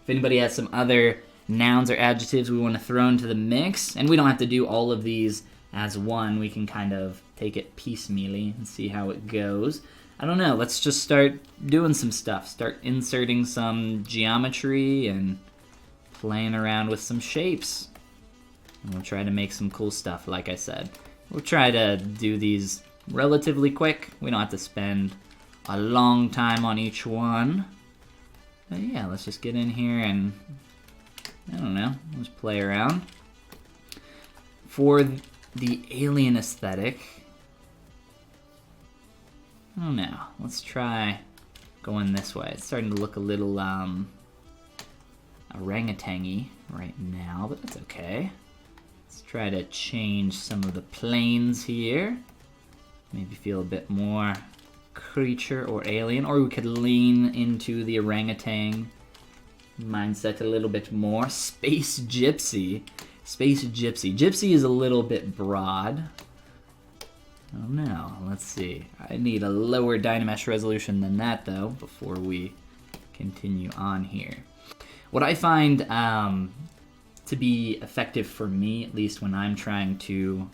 If anybody has some other nouns or adjectives we want to throw into the mix, and we don't have to do all of these as one, we can kind of take it piecemeally and see how it goes. I don't know, let's just start doing some stuff. Start inserting some geometry and playing around with some shapes. And we'll try to make some cool stuff, like I said. We'll try to do these relatively quick. We don't have to spend a long time on each one. But yeah, let's just get in here and, I don't know, let's play around. For the alien aesthetic, I don't know, let's try going this way. It's starting to look a little orangutan-y right now, but that's okay. Let's try to change some of the planes here. Maybe feel a bit more creature or alien, or we could lean into the orangutan mindset a little bit more. Space gypsy. Space gypsy. Gypsy is a little bit broad. I don't know. Let's see. I need a lower Dynamesh resolution than that, though, before we continue on here. What I find to be effective for me, at least when I'm trying to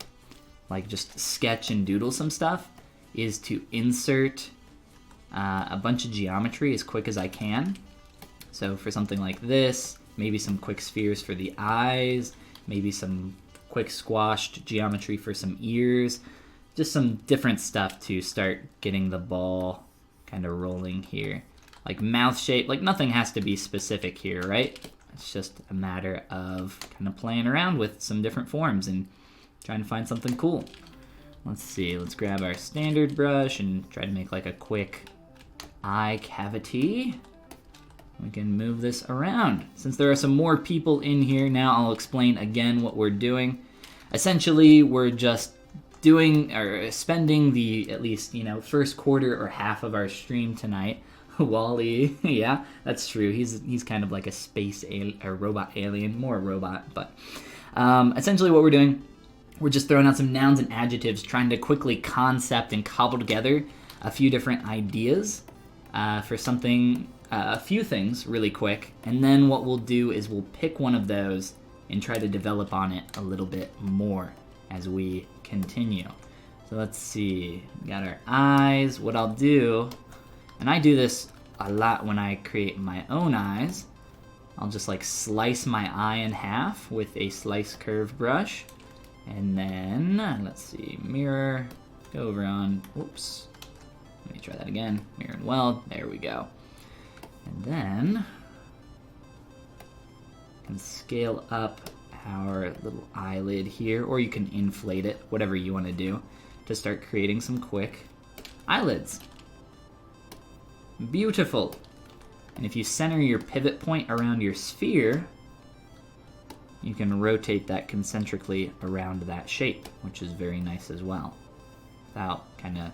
like just sketch and doodle some stuff, is to insert a bunch of geometry as quick as I can. So for something like this, maybe some quick spheres for the eyes, maybe some quick squashed geometry for some ears, just some different stuff to start getting the ball kind of rolling here. Like mouth shape, like nothing has to be specific here, right? It's just a matter of kind of playing around with some different forms and trying to find something cool. Let's see, let's grab our standard brush and try to make like a quick eye cavity. We can move this around. Since there are some more people in here now, I'll explain again what we're doing. Essentially, we're just doing or spending the at least, you know, first quarter or half of our stream tonight. Wally, yeah, that's true. He's kind of like a space or robot alien, more a robot, but essentially what we're doing, we're just throwing out some nouns and adjectives, trying to quickly concept and cobble together a few different ideas for something, a few things really quick, and then what we'll do is we'll pick one of those and try to develop on it a little bit more as we continue. So let's see, we got our eyes. What I'll do, and I do this a lot when I create my own eyes, I'll just like slice my eye in half with a slice curve brush. And then, let's see, mirror, go over on, whoops, let me try that again, mirror and weld, there we go. And then, you can scale up our little eyelid here, or you can inflate it, whatever you want to do, to start creating some quick eyelids. Beautiful. And if you center your pivot point around your sphere, you can rotate that concentrically around that shape, which is very nice as well, without kind of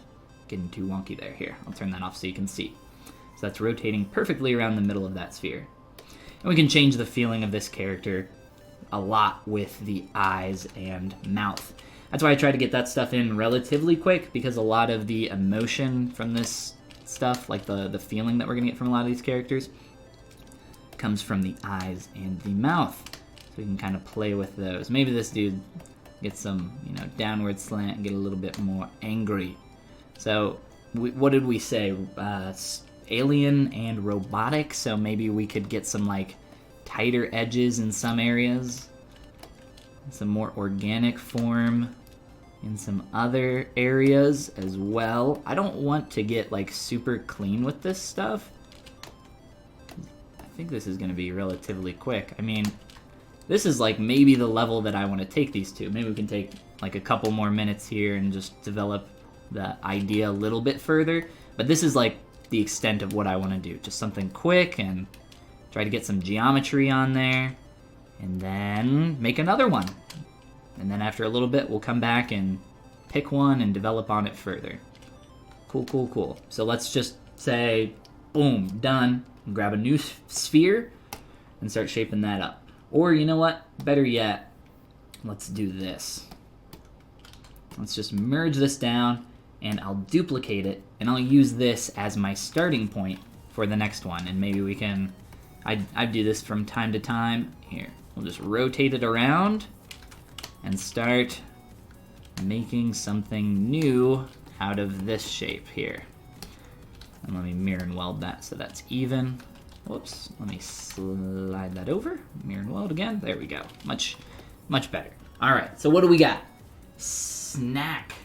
getting too wonky there. Here, I'll turn that off so you can see. So that's rotating perfectly around the middle of that sphere. And we can change the feeling of this character a lot with the eyes and mouth. That's why I try to get that stuff in relatively quick, because a lot of the emotion from this stuff, like the feeling that we're gonna get from a lot of these characters, comes from the eyes and the mouth. So we can kind of play with those. Maybe this dude gets some, you know, downward slant and get a little bit more angry. So what did we say? Alien and robotic, so maybe we could get some like tighter edges in some areas, some more organic form in some other areas as well. I don't want to get like super clean with this stuff. I think this is going to be relatively quick. I mean, this is like maybe the level that I want to take these to. Maybe we can take like a couple more minutes here and just develop the idea a little bit further. But this is like the extent of what I want to do. Just something quick and try to get some geometry on there and then make another one. And then after a little bit, we'll come back and pick one and develop on it further. Cool, cool, cool. So let's just say, boom, done. And grab a new sphere and start shaping that up. Or you know what? Better yet, let's do this. Let's just merge this down and I'll duplicate it and I'll use this as my starting point for the next one. And maybe we can I do this from time to time. Here, we'll just rotate it around and start making something new out of this shape here. And let me mirror and weld that so that's even. Whoops, let me slide that over. Mirror and weld again. There we go. Much better. All right, so what do we got? Snack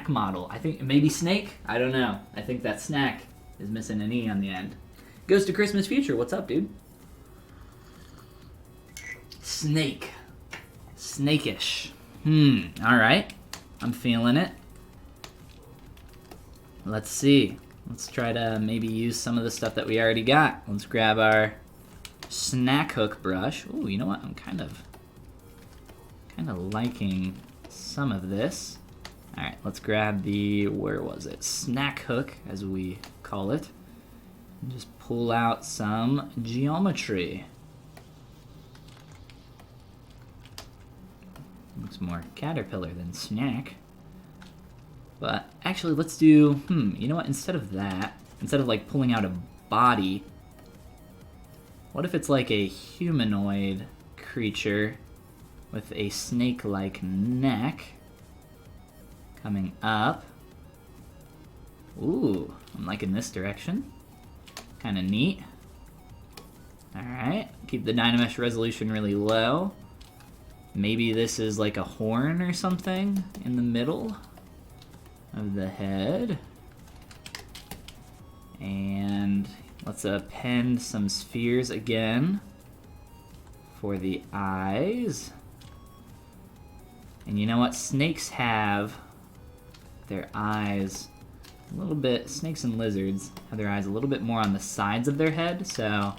model. I think maybe snake? I don't know. I think that snack is missing an E on the end. Goes to Christmas Future. What's up, dude? Snake. Snakish. All right. I'm feeling it. Let's see. Let's try to maybe use some of the stuff that we already got. Let's grab our snack hook brush. Ooh, you know what? I'm kind of liking some of this. All right, let's grab the, where was it? Snack hook, as we call it. And just pull out some geometry. Looks more caterpillar than snack. But actually, let's do, you know what? Instead of that, instead of like pulling out a body, what if it's like a humanoid creature with a snake-like neck coming up? Ooh, I'm liking this direction. Kind of neat. All right, keep the Dynamesh resolution really low. Maybe this is like a horn or something in the middle of the head. And let's append some spheres again for the eyes. And you know what? Snakes have their eyes a little bit, snakes and lizards have their eyes a little bit more on the sides of their head, so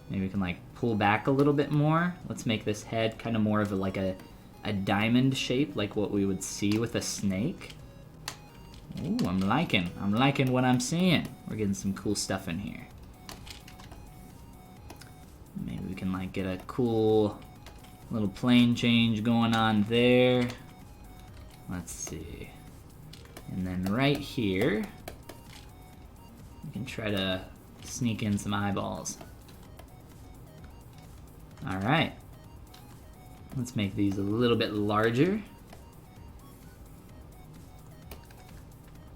maybe we can like pull back a little bit more. Let's make this head kind of more of like a diamond shape, like what we would see with a snake. Ooh, I'm liking what I'm seeing. We're getting some cool stuff in here. Maybe we can like get a cool little plane change going on there. Let's see. And then right here, we can try to sneak in some eyeballs. All right. Let's make these a little bit larger.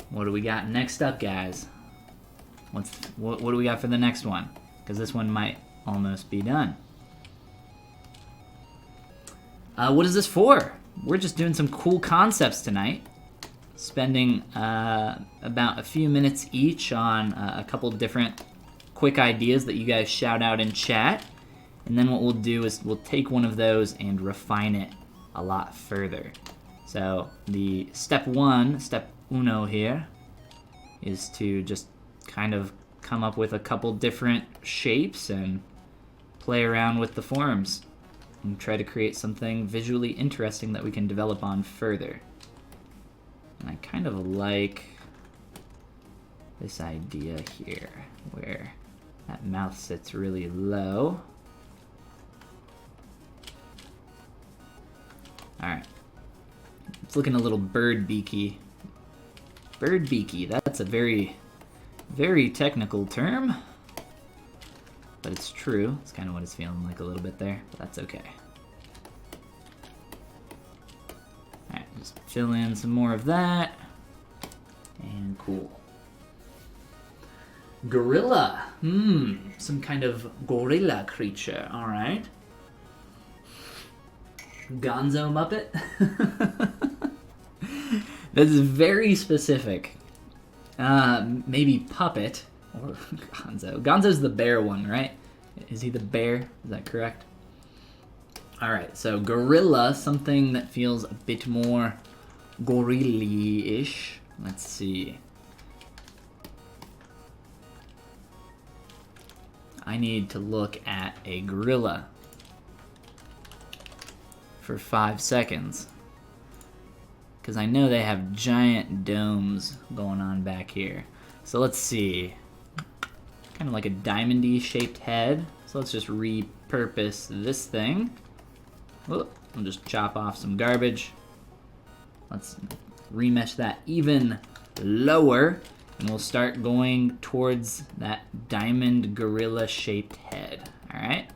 What do we got next up, guys? What do we got for the next one? Because this one might almost be done. What is this for? We're just doing some cool concepts tonight. Spending about a few minutes each on a couple different quick ideas that you guys shout out in chat. And then what we'll do is we'll take one of those and refine it a lot further. So the step uno here is to just kind of come up with a couple different shapes and play around with the forms and try to create something visually interesting that we can develop on further. And I kind of like this idea here where that mouth sits really low. Alright. It's looking a little bird beaky. Bird beaky, that's a very, very technical term. But it's true. It's kind of what it's feeling like a little bit there, but that's okay. Alright, just fill in some more of that. And cool. Gorilla. Some kind of gorilla creature, alright. Gonzo Muppet? That's very specific. Maybe puppet or Gonzo. Gonzo's the bear one, right? Is he the bear? Is that correct? Alright, so gorilla, something that feels a bit more gorilla-ish. Let's see. I need to look at a gorilla for 5 seconds. Because I know they have giant domes going on back here. So let's see. Kind of like a diamond-y shaped head. So let's just repurpose this thing. Whoop, I'll just chop off some garbage. Let's remesh that even lower. And we'll start going towards that diamond gorilla shaped head, all right?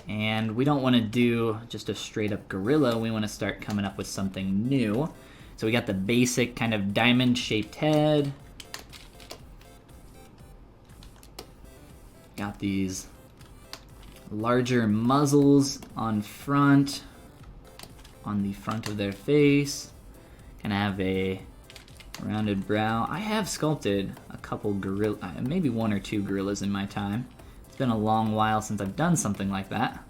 And we don't want to do just a straight up gorilla, we want to start coming up with something new. So we got the basic kind of diamond shaped head. Got these larger muzzles on the front of their face. And I have a rounded brow. I have sculpted a couple maybe 1 or 2 gorillas in my time. It's been a long while since I've done something like that.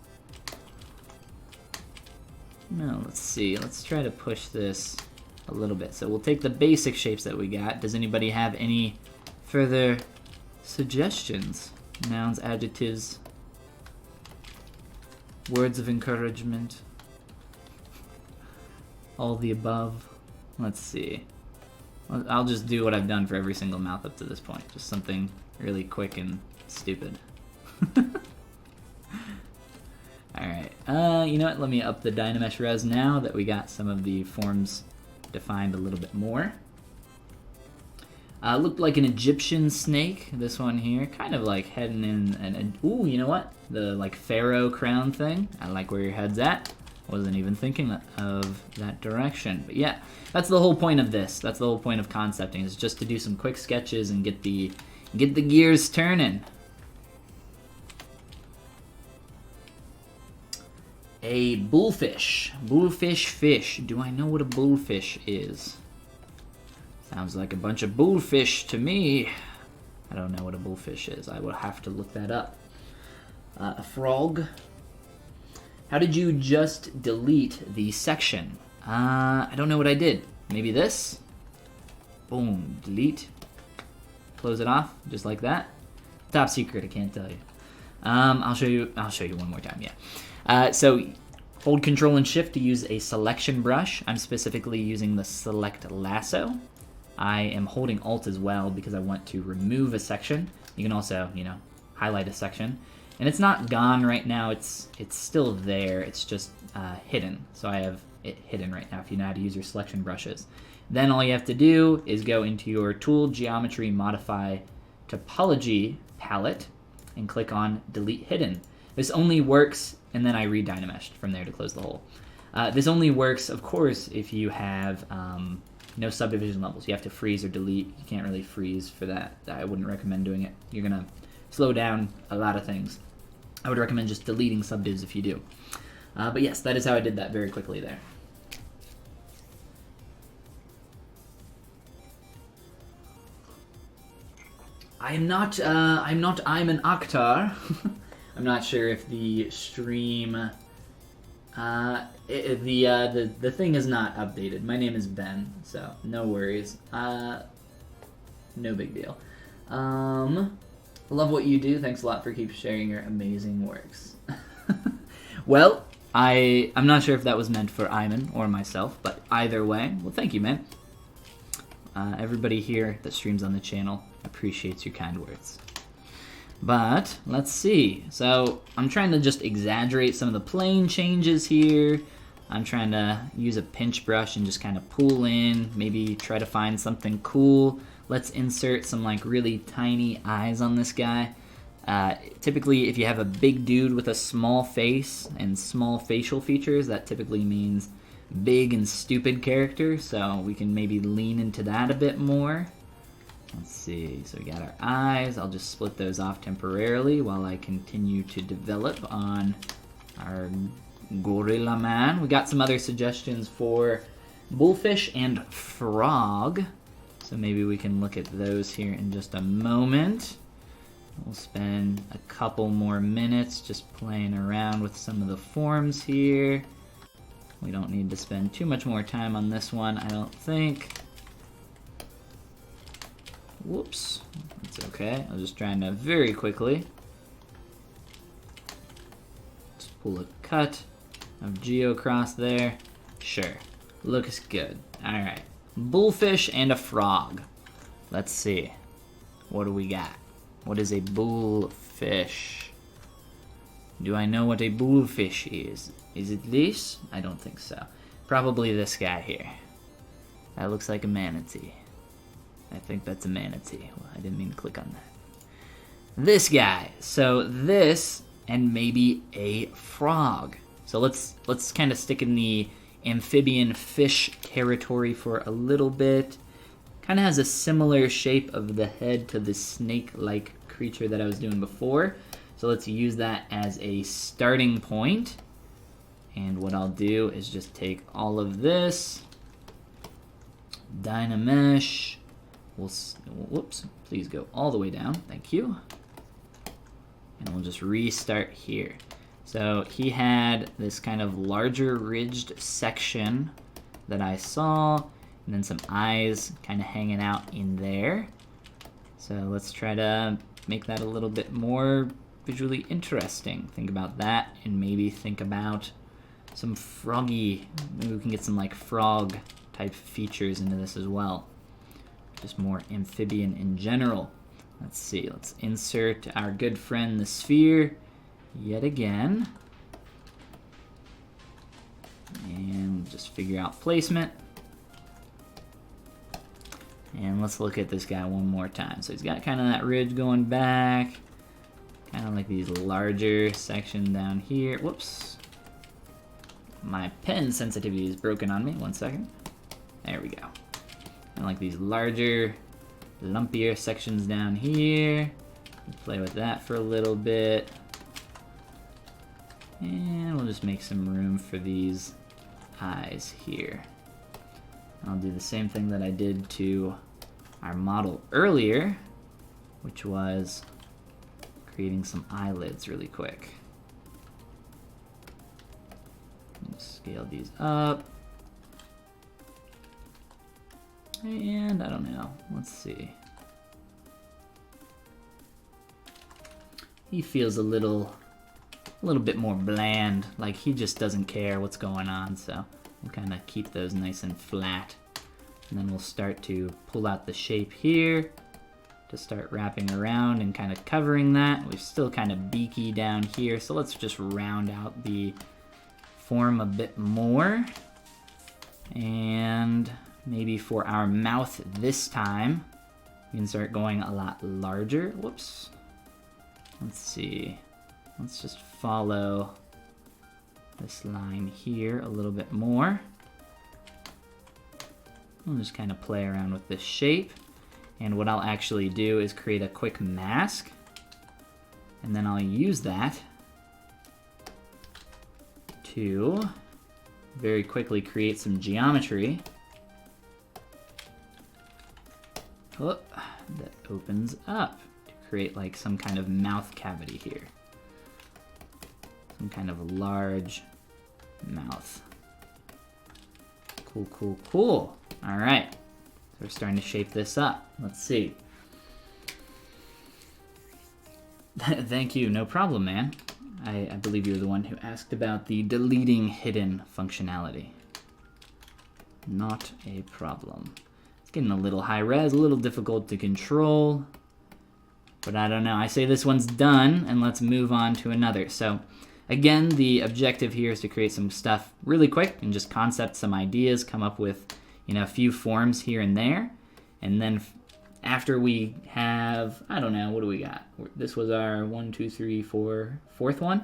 No, let's see. Let's try to push this a little bit. So we'll take the basic shapes that we got. Does anybody have any further suggestions? Nouns, adjectives, words of encouragement, all the above. Let's see. I'll just do what I've done for every single mouth up to this point. Just something really quick and stupid. Alright, you know what? Let me up the Dynamesh res now that we got some of the forms defined a little bit more. Looked like an Egyptian snake, this one here. Kind of like heading in ooh, you know what? The like pharaoh crown thing. I like where your head's at. Wasn't even thinking of that direction. But yeah, that's the whole point of this. That's the whole point of concepting, is just to do some quick sketches and get the gears turning. A bullfish. Bullfish fish. Do I know what a bullfish is? Sounds like a bunch of bullfish to me. I don't know what a bullfish is. I will have to look that up. A frog. How did you just delete the section? I don't know what I did. Maybe this? Boom, delete. Close it off, just like that. Top secret, I can't tell you. I'll show you one more time, yeah. So hold Control and Shift to use a selection brush. I'm specifically using the Select Lasso. I am holding Alt as well because I want to remove a section. You can also, you know, highlight a section. And it's not gone right now, it's still there, it's just hidden. So I have it hidden right now if you know how to use your selection brushes. Then all you have to do is go into your Tool, Geometry, Modify, Topology palette and click on Delete Hidden. This only works, and then I re-dynameshed from there to close the hole. This only works, of course, if you have no subdivision levels. You have to freeze or delete. You can't really freeze for that. I wouldn't recommend doing it. You're gonna slow down a lot of things. I would recommend just deleting subdivs if you do. But yes, that is how I did that very quickly there. I'm an actor. I'm not sure if the stream, the thing is not updated. My name is Ben, so no worries. No big deal. Love what you do. Thanks a lot for keep sharing your amazing works. Well, I'm not sure if that was meant for Iman or myself, but either way, well, thank you, man. Everybody here that streams on the channel appreciates your kind words. But let's see. So I'm trying to just exaggerate some of the plane changes here. I'm trying to use a pinch brush and just kind of pull in, maybe try to find something cool. Let's insert some like really tiny eyes on this guy. Typically, if you have a big dude with a small face and small facial features, that typically means big and stupid character, so we can maybe lean into that a bit more. Let's see, so we got our eyes. I'll just split those off temporarily while I continue to develop on our gorilla man. We got some other suggestions for bullfish and frog, so maybe we can look at those here in just a moment. We'll spend a couple more minutes just playing around with some of the forms here. We don't need to spend too much more time on this one, I don't think. Whoops, it's okay. I was just trying to very quickly just pull a cut of geo across there. Sure, looks good. All right, bullfish and a frog. Let's see, what do we got? What is a bullfish? Do I know what a bullfish is? Is it this? I don't think so. Probably this guy here. That looks like a manatee. I think that's a manatee. Well, I didn't mean to click on that. This guy. So this, and maybe a frog. So let's kind of stick in the amphibian fish territory for a little bit. Kind of has a similar shape of the head to the snake-like creature that I was doing before. So let's use that as a starting point. And what I'll do is just take all of this, Dynamesh. Whoops, please go all the way down. Thank you. And we'll just restart here. So he had this kind of larger ridged section that I saw, and then some eyes kind of hanging out in there. So let's try to make that a little bit more visually interesting. Think about that, and maybe think about some froggy, maybe we can get some like frog type features into this as well. Just more amphibian in general. Let's see, let's insert our good friend the sphere yet again. And just figure out placement. And let's look at this guy one more time. So he's got kind of that ridge going back, kind of like these larger sections down here. Whoops. My pen sensitivity is broken on me. 1 second. There we go. And like these larger, lumpier sections down here. Play with that for a little bit. And we'll just make some room for these eyes here. I'll do the same thing that I did to our model earlier, which was creating some eyelids really quick. Scale these up. And I don't know, let's see. He feels a little bit more bland, like he just doesn't care what's going on, so we'll kind of keep those nice and flat. And then we'll start to pull out the shape here to start wrapping around and kind of covering that. We're still kind of beaky down here, so let's just round out the form a bit more. And maybe for our mouth this time, we can start going a lot larger. Whoops. Let's see. Let's just follow this line here a little bit more. We'll just kind of play around with this shape. And what I'll actually do is create a quick mask. And then I'll use that to very quickly create some geometry. Oh, that opens up to create like some kind of mouth cavity here. Some kind of large mouth. Cool, cool, cool. All right, so we're starting to shape this up. Let's see. Thank you, no problem, man. I believe you're the one who asked about the deleting hidden functionality. Not a problem. It's getting a little high res, a little difficult to control, but I don't know. I say this one's done, and let's move on to another. So again, the objective here is to create some stuff really quick and just concept some ideas, come up with, you know, a few forms here and there, and then after we have, I don't know, what do we got? This was our 1, 2, 3, 4, fourth one.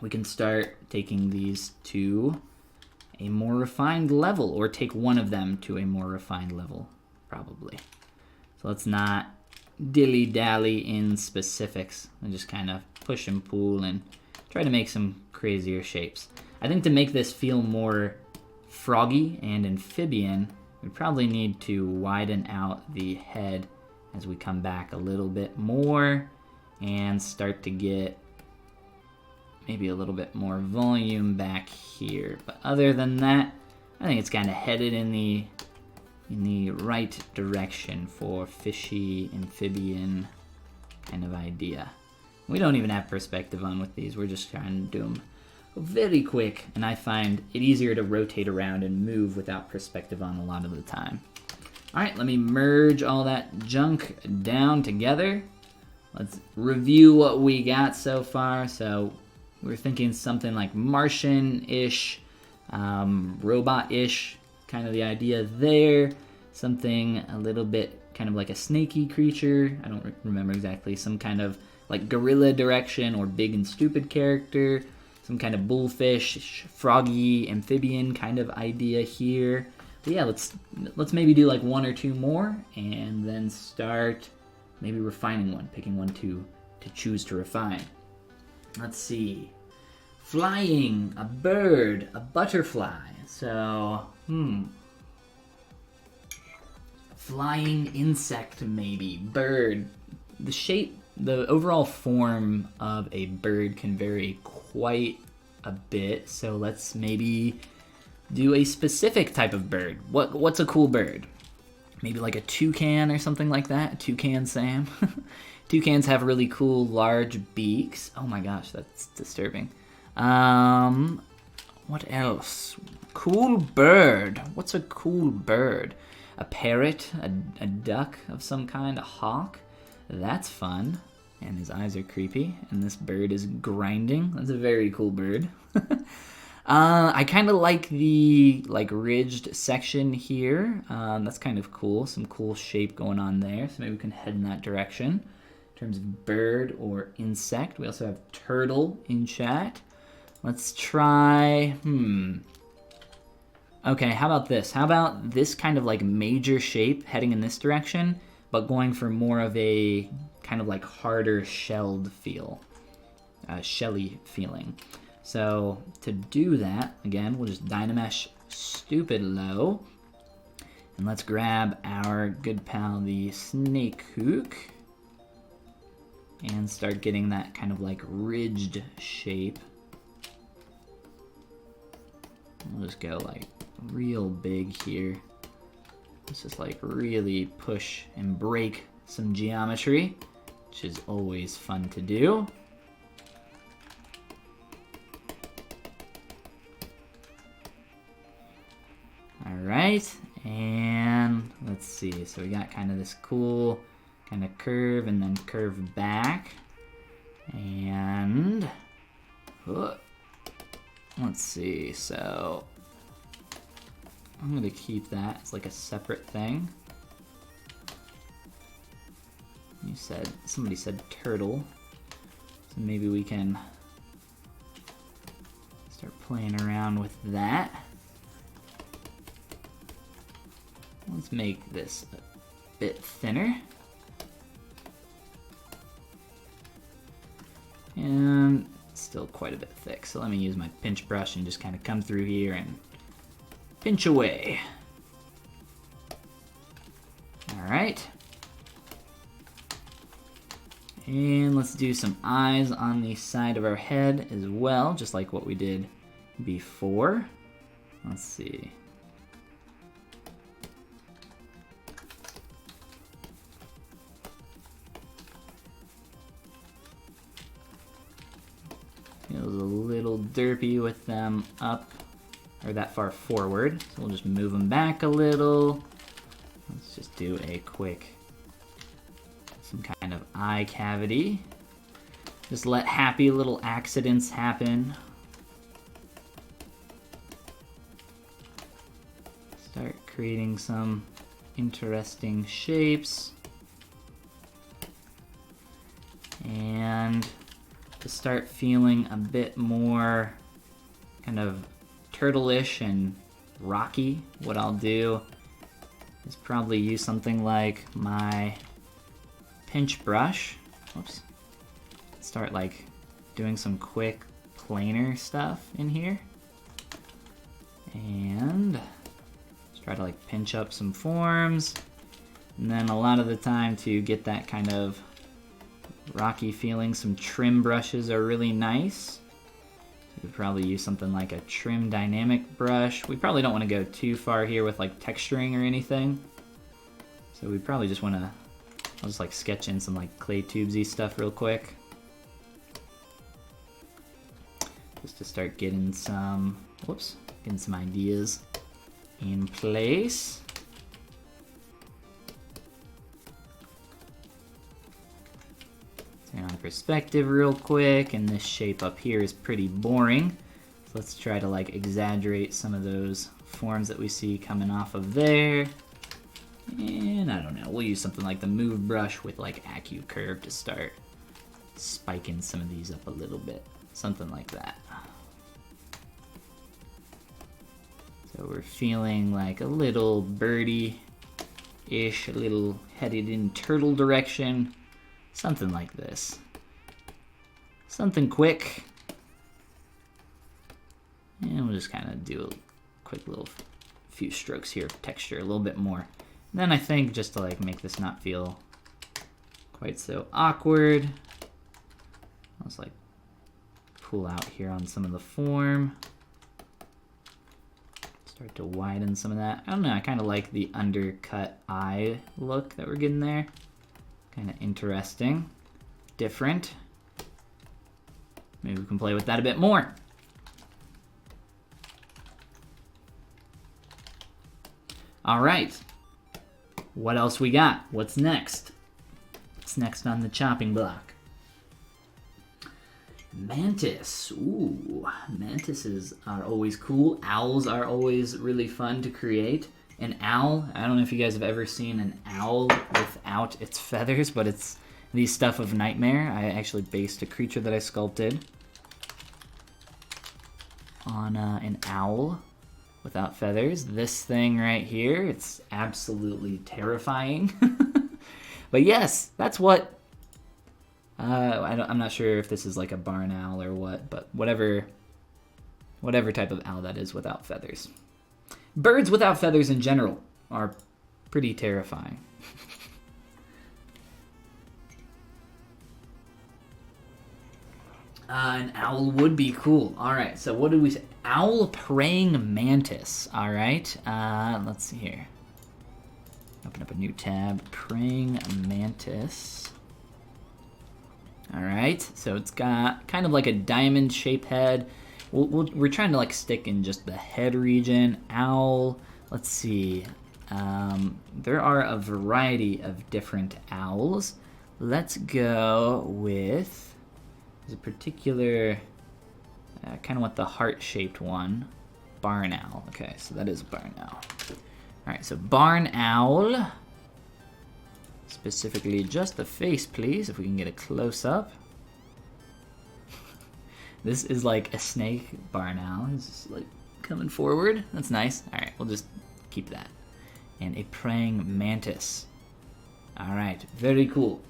We can start taking these to a more refined level, or take one of them to a more refined level, probably. So let's not dilly-dally in specifics and just kind of push and pull and try to make some crazier shapes. I think to make this feel more froggy and amphibian, we probably need to widen out the head as we come back a little bit more and start to get maybe a little bit more volume back here. But other than that, I think it's kind of headed in the right direction for fishy, amphibian kind of idea. We don't even have perspective on with these. We're just trying to do them very quick, and I find it easier to rotate around and move without perspective on a lot of the time. All right, let me merge all that junk down together. Let's review what we got so far. So we're thinking something like Martian-ish, robot-ish kind of the idea there. Something a little bit kind of like a snaky creature. I don't remember exactly. Some kind of like gorilla direction or big and stupid character. Some kind of bullfish, froggy, amphibian kind of idea here. But yeah, let's maybe do like one or two more and then start maybe refining one, picking one to choose to refine. Let's see. Flying, a bird, a butterfly. So, flying insect maybe, bird. The shape, the overall form of a bird can vary quite a bit. So let's maybe do a specific type of bird. What's a cool bird? Maybe like a toucan or something like that. Toucan Sam. Toucans have really cool large beaks. Oh my gosh, that's disturbing. What else? Cool bird. What's a cool bird? A parrot, a duck of some kind, a hawk. That's fun. And his eyes are creepy. And this bird is grinding. That's a very cool bird. I kind of like the ridged section here. That's kind of cool. Some cool shape going on there. So maybe we can head in that direction. In terms of bird or insect. We also have turtle in chat. Let's try, Okay, how about this? How about this kind of like major shape heading in this direction, but going for more of a kind of like harder shelled feel, shelly feeling. So to do that, again, we'll just Dynamesh stupid low. And let's grab our good pal, the snake hook, and start getting that kind of like ridged shape. We'll just go like real big here. Let's just like really push and break some geometry, which is always fun to do. All right, and let's see. So we got kind of this cool kind of curve and then curve back. And let's see, so I'm going to keep that as like a separate thing. Somebody said turtle, so maybe we can start playing around with that. Let's make this a bit thinner. And still quite a bit thick, so let me use my pinch brush and just kind of come through here and pinch away. All right. And let's do some eyes on the side of our head as well, just like what we did before. Let's see. Feels a little derpy with them up or that far forward, so we'll just move them back a little. Let's just do a quick, some kind of eye cavity. Just let happy little accidents happen. Start creating some interesting shapes. And to start feeling a bit more kind of turtle-ish and rocky, what I'll do is probably use something like my pinch brush. Whoops. Start like doing some quick planar stuff in here. And just try to like pinch up some forms. And then a lot of the time to get that kind of rocky feeling, some trim brushes are really nice. We could probably use something like a trim dynamic brush. We probably don't want to go too far here with like texturing or anything. So we probably just want to, I'll just like sketch in some like clay tubesy stuff real quick. Just to start getting some, getting some ideas in place. On perspective real quick, and this shape up here is pretty boring. So let's try to like exaggerate some of those forms that we see coming off of there. And I don't know, we'll use something like the move brush with like AccuCurve to start spiking some of these up a little bit. Something like that. So we're feeling like a little birdie-ish, a little headed in turtle direction. Something like this. Something quick. And we'll just kind of do a quick little few strokes here of texture, a little bit more. And then I think just to like make this not feel quite so awkward, let's like pull out here on some of the form. Start to widen some of that. I don't know, I kind of like the undercut eye look that we're getting there. Kind of interesting, different. Maybe we can play with that a bit more. All right, what else we got? What's next? What's next on the chopping block? Mantis. Ooh, mantises are always cool. Owls are always really fun to create. An owl, I don't know if you guys have ever seen an owl without its feathers, but it's the stuff of nightmare. I actually based a creature that I sculpted on an owl without feathers. This thing right here, it's absolutely terrifying. But yes, that's what, I'm not sure if this is like a barn owl or what, but whatever type of owl that is without feathers. Birds without feathers in general are pretty terrifying. An owl would be cool. All right, so what did we say? Owl praying mantis. All right, let's see here. Open up a new tab. Praying mantis. All right, so it's got kind of like a diamond-shaped head. We're trying to like stick in just the head region. Owl. Let's see. There are a variety of different owls. Let's go with. There's a particular, kind of want the heart-shaped one. Barn owl. Okay, so that is a barn owl. All right, so barn owl. Specifically just the face, please, if we can get a close-up. This is like a snake barn owl. It's just like coming forward. That's nice. All right, we'll just keep that. And a praying mantis. All right, very cool.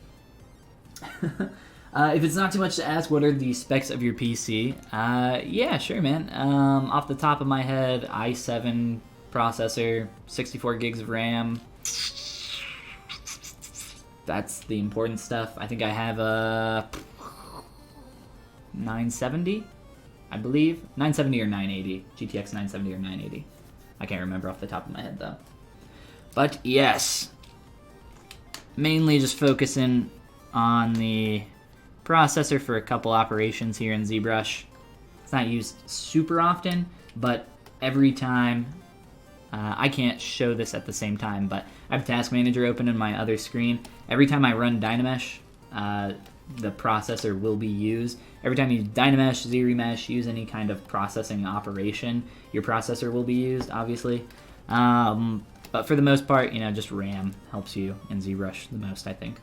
If it's not too much to ask, what are the specs of your PC? Yeah, sure, man. Off the top of my head, i7 processor, 64 gigs of RAM. That's the important stuff. I think I have a 970, I believe. 970 or 980. GTX 970 or 980. I can't remember off the top of my head, though. But yes, mainly just focusing on the processor for a couple operations here in ZBrush. It's not used super often, but every time, I can't show this at the same time, but I have Task Manager open in my other screen. Every time I run Dynamesh, the processor will be used. Every time you use Dynamesh, ZRemesh, use any kind of processing operation, your processor will be used, obviously. But for the most part, you know, just RAM helps you in ZBrush the most, I think.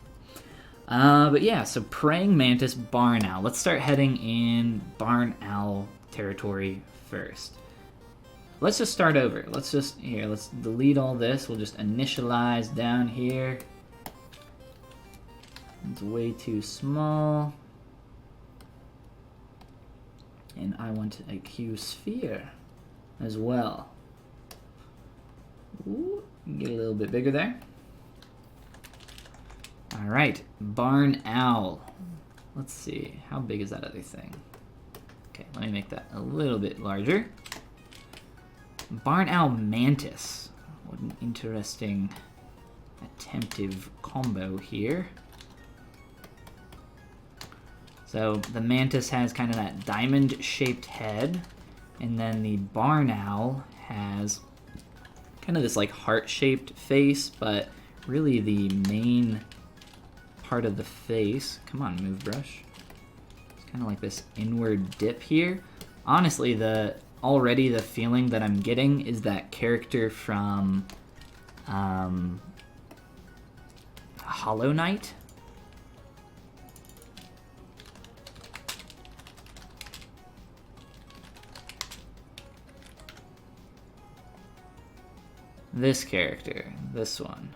But yeah, so praying mantis, barn owl. Let's start heading in barn owl territory first. Let's just start over. Let's delete all this. We'll just initialize down here. It's way too small. And I want a Q sphere as well. Ooh, get a little bit bigger there. All right, barn owl. Let's see, how big is that other thing? Okay, let me make that a little bit larger. Barn owl mantis. What an interesting attemptive combo here. So the mantis has kind of that diamond-shaped head, and then the barn owl has kind of this like heart-shaped face, but really the main part of the face, come on, move brush. It's kind of like this inward dip here. Honestly, the already the feeling that I'm getting is that character from Hollow Knight. This character, this one.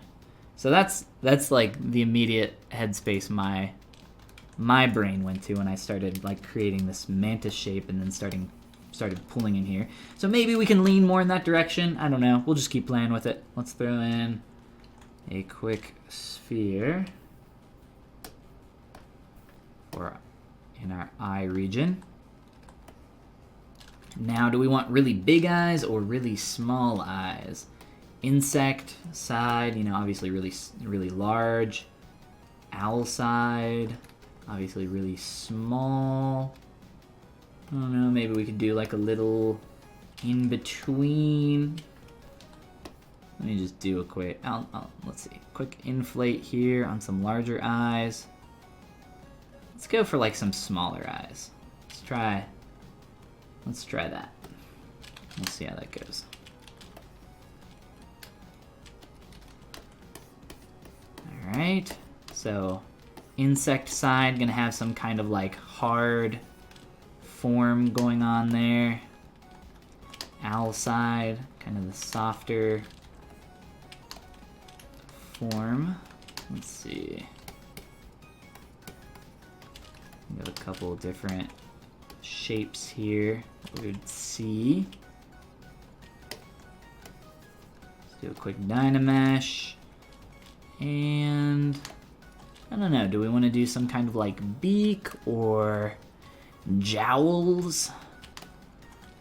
So that's like the immediate headspace my brain went to when I started like creating this mantis shape and then started pulling in here. So maybe we can lean more in that direction. I don't know. We'll just keep playing with it. Let's throw in a quick sphere for in our eye region. Now, do we want really big eyes or really small eyes? Insect side, you know, obviously really large. Owl side, obviously really small. I don't know, maybe we could do like a little in between. Let me just do a quick, let's see, quick inflate here on some larger eyes. Let's go for like some smaller eyes. Let's try that. We'll see how that goes. Alright, so insect side, gonna have some kind of like hard form going on there. Owl side, kind of the softer form. Let's see. We have a couple different shapes here we would see. Let's do a quick Dynamesh. And I don't know, do we want to do some kind of like beak or jowls?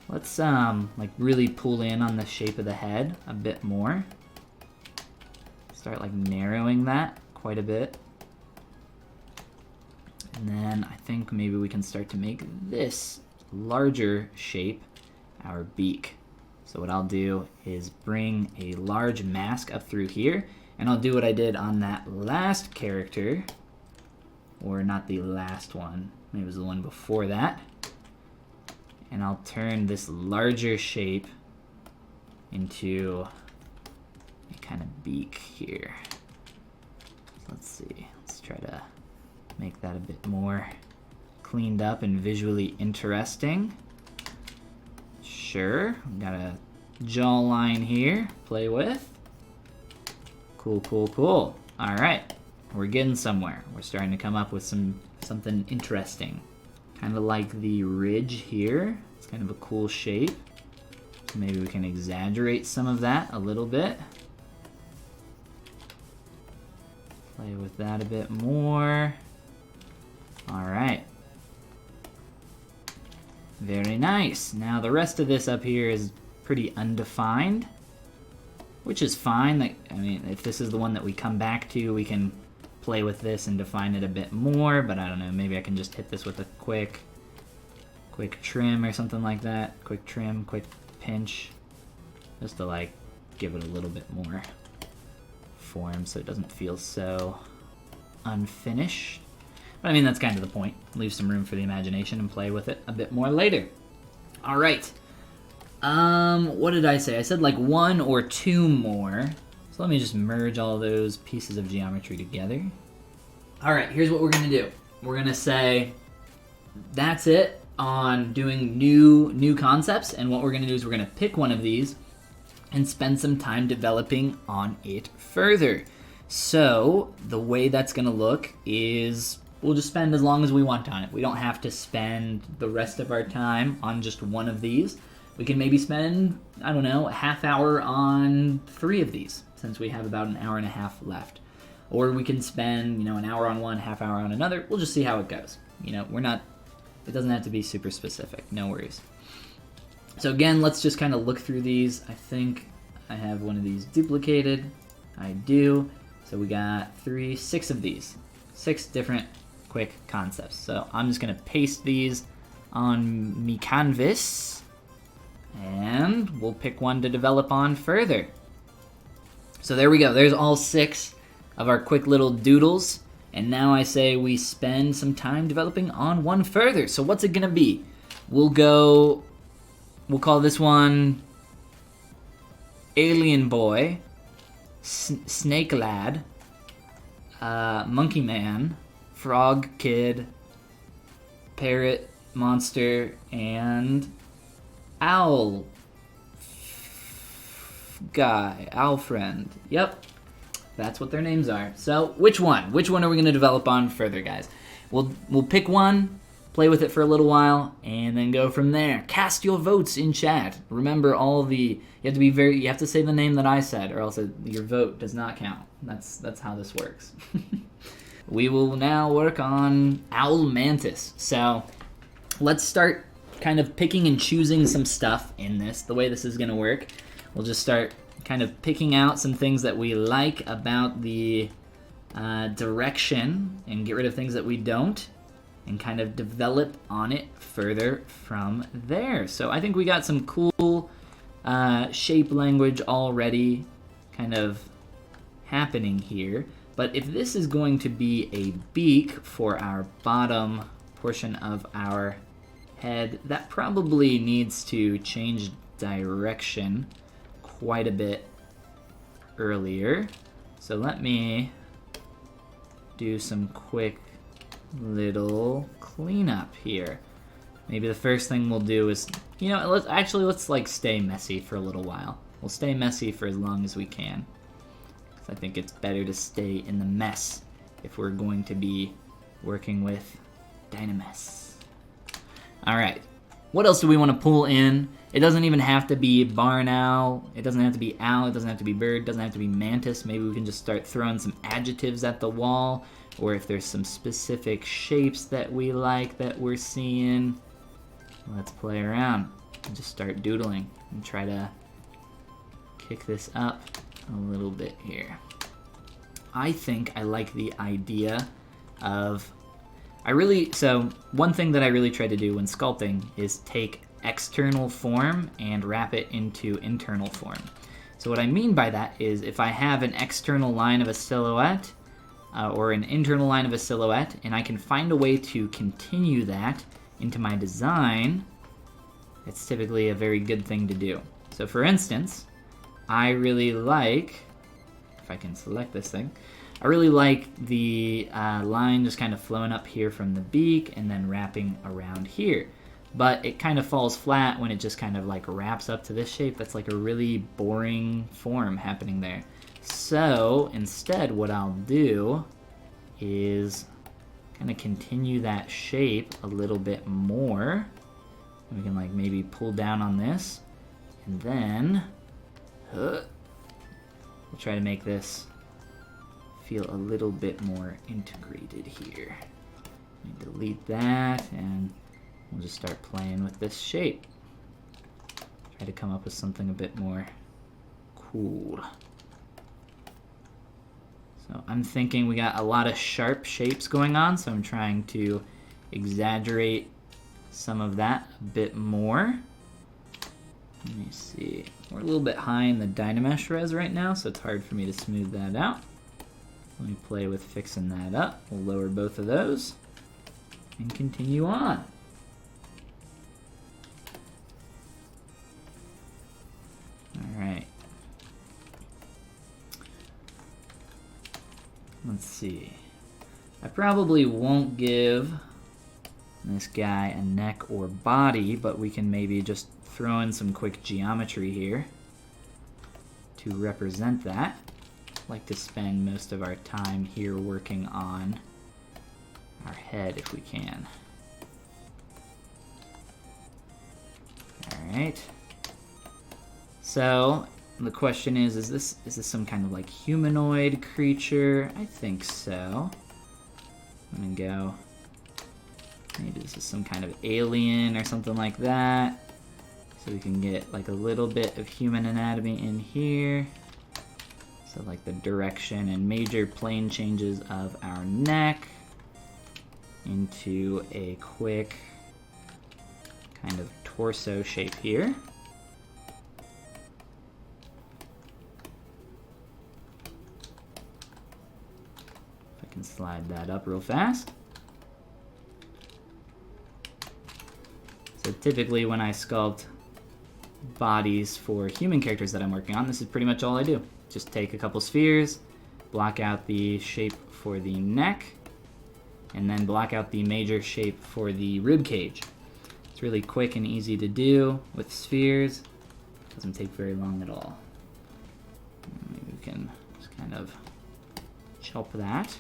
Let's like really pull in on the shape of the head a bit more. Start like narrowing that quite a bit. And then I think maybe we can start to make this larger shape our beak. So what I'll do is bring a large mask up through here, and I'll do what I did on that last character, or not the last one, maybe it was the one before that. And I'll turn this larger shape into a kind of beak here. So let's see, let's try to make that a bit more cleaned up and visually interesting. Sure, got a jawline here, play with. Cool, cool, cool. All right, we're getting somewhere. We're starting to come up with something interesting. Kind of like the ridge here. It's kind of a cool shape. So maybe we can exaggerate some of that a little bit. Play with that a bit more. All right. Very nice. Now the rest of this up here is pretty undefined, which is fine. Like, I mean, if this is the one that we come back to, we can play with this and define it a bit more, but I don't know, maybe I can just hit this with a quick trim or something like that. Quick trim, quick pinch, just to like give it a little bit more form so it doesn't feel so unfinished. But I mean, that's kind of the point. Leave some room for the imagination and play with it a bit more later. All right. What did I say? I said like 1 or 2 more. So let me just merge all those pieces of geometry together. All right, here's what we're gonna do. We're gonna say that's it on doing new concepts, and what we're gonna do is we're gonna pick one of these and spend some time developing on it further. So the way that's gonna look is we'll just spend as long as we want on it. We don't have to spend the rest of our time on just one of these. We can maybe spend, I don't know, a half hour on 3 of these, since we have about an hour and a half left. Or we can spend, you know, an hour on one, half hour on another. We'll just see how it goes. You know, it doesn't have to be super specific, no worries. So again, let's just kind of look through these. I think I have one of these duplicated. I do. So we got 6 of these. 6 different quick concepts. So I'm just gonna paste these on me canvas, and we'll pick one to develop on further. So there we go. There's all 6 of our quick little doodles. And now I say we spend some time developing on one further. So what's it gonna be? We'll go we'll call this one Alien Boy, Snake Lad, Monkey Man, Frog Kid, Parrot Monster, and Owl Guy, Owl Friend. Yep, that's what their names are. So which one? Which one are we going to develop on further, guys? We'll pick one, play with it for a little while, and then go from there. Cast your votes in chat. Remember, you have to say the name that I said, or else your vote does not count. That's how this works. We will now work on Owl Mantis. So let's start kind of picking and choosing some stuff in this. The way this is going to work, we'll just start kind of picking out some things that we like about the direction and get rid of things that we don't, and kind of develop on it further from there. So I think we got some cool shape language already kind of happening here. But if this is going to be a beak for our bottom portion of our head, that probably needs to change direction quite a bit earlier. So let me do some quick little cleanup here. Maybe the first thing we'll do is, let's like stay messy for a little while. We'll stay messy for as long as we can. I think it's better to stay in the mess if we're going to be working with Dynamesh. Alright, what else do we want to pull in? It doesn't even have to be barn owl, it doesn't have to be owl, it doesn't have to be bird, it doesn't have to be mantis. Maybe we can just start throwing some adjectives at the wall, or if there's some specific shapes that we like that we're seeing, let's play around and just start doodling and try to kick this up a little bit here. I think I like the idea of, so one thing that I really try to do when sculpting is take external form and wrap it into internal form. So what I mean by that is if I have an external line of a silhouette or an internal line of a silhouette, and I can find a way to continue that into my design, it's typically a very good thing to do. So for instance, I really like, if I can select this thing, I really like the line just kind of flowing up here from the beak and then wrapping around here. But it kind of falls flat when it just kind of like wraps up to this shape. That's like a really boring form happening there. So instead what I'll do is kind of continue that shape a little bit more. We can like maybe pull down on this, and then we'll try to make this feel a little bit more integrated here. Delete that, and we'll just start playing with this shape. Try to come up with something a bit more cool. So I'm thinking we got a lot of sharp shapes going on, so I'm trying to exaggerate some of that a bit more. Let me see. We're a little bit high in the Dynamesh res right now, so it's hard for me to smooth that out. Let me play with fixing that up. We'll lower both of those and continue on. Alright. Let's see. I probably won't give this guy a neck or body, but we can maybe just throw in some quick geometry here to represent that. I like to spend most of our time here working on our head if we can. Alright. So the question is this some kind of like humanoid creature? I think so. I'm gonna go, maybe this is some kind of alien or something like that. So we can get like a little bit of human anatomy in here. So like the direction and major plane changes of our neck into a quick kind of torso shape here. If I can slide that up real fast. So typically when I sculpt bodies for human characters that I'm working on, this is pretty much all I do. Just take a couple spheres, block out the shape for the neck, and then block out the major shape for the rib cage. It's really quick and easy to do with spheres. Doesn't take very long at all. Maybe we can just kind of chop that.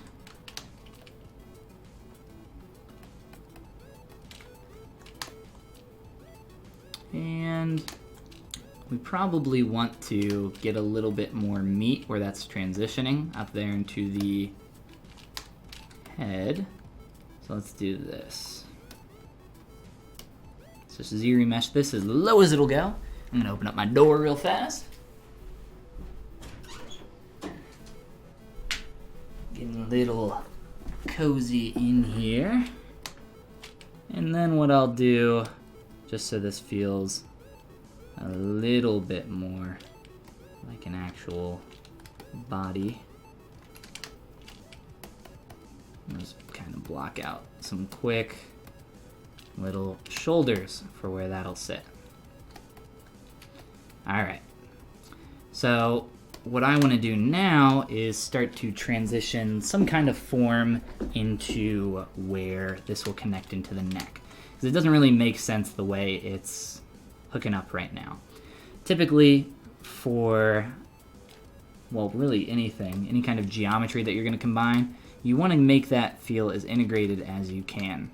And we probably want to get a little bit more meat where that's transitioning up there into the head. So let's do this. So ZBrush this as low as it'll go. I'm gonna open up my door real fast. Getting a little cozy in here. And then what I'll do, just so this feels a little bit more like an actual body, just kind of block out some quick little shoulders for where that'll sit. Alright, so what I want to do now is start to transition some kind of form into where this will connect into the neck. Because it doesn't really make sense the way it's hooking up right now. Typically for, well, really anything, any kind of geometry that you're going to combine, you want to make that feel as integrated as you can.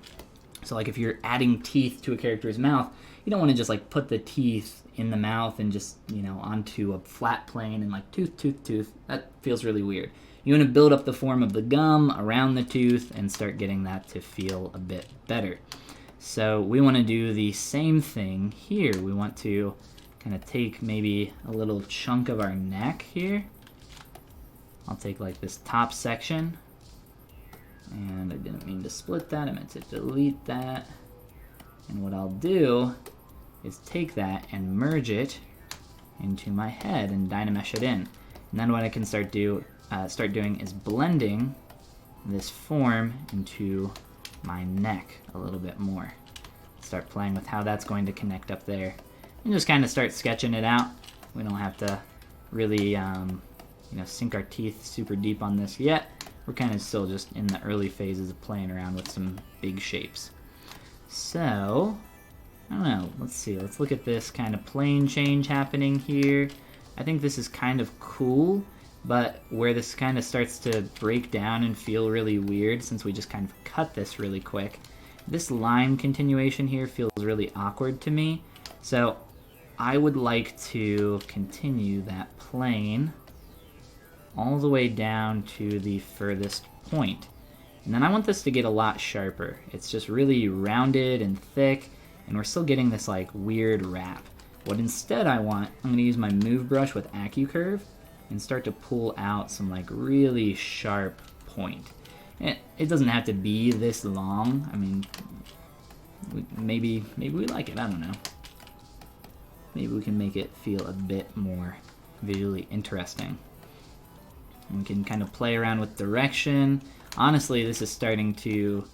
So like if you're adding teeth to a character's mouth, you don't want to just like put the teeth in the mouth and just, you know, onto a flat plane and like tooth, tooth, tooth. That feels really weird. You want to build up the form of the gum around the tooth and start getting that to feel a bit better. So we want to do the same thing here. We want to kind of take maybe a little chunk of our neck here. I'll take like this top section. And I didn't mean to split that, I meant to delete that. And what I'll do is take that and merge it into my head and Dynamesh it in. And then what I can start doing is blending this form into my neck a little bit more. Start playing with how that's going to connect up there. And just kind of start sketching it out. We don't have to really sink our teeth super deep on this yet. We're kind of still just in the early phases of playing around with some big shapes. So, I don't know, let's see, let's look at this kind of plane change happening here. I think this is kind of cool, but where this kind of starts to break down and feel really weird, since we just kind of cut this really quick, this line continuation here feels really awkward to me. So I would like to continue that plane all the way down to the furthest point. And then I want this to get a lot sharper. It's just really rounded and thick, and we're still getting this like weird wrap. What instead I want, I'm gonna use my move brush with AccuCurve and start to pull out some like really sharp point. And it doesn't have to be this long. I mean, maybe we like it, I don't know. Maybe we can make it feel a bit more visually interesting. And we can kind of play around with direction. Honestly, this is starting to,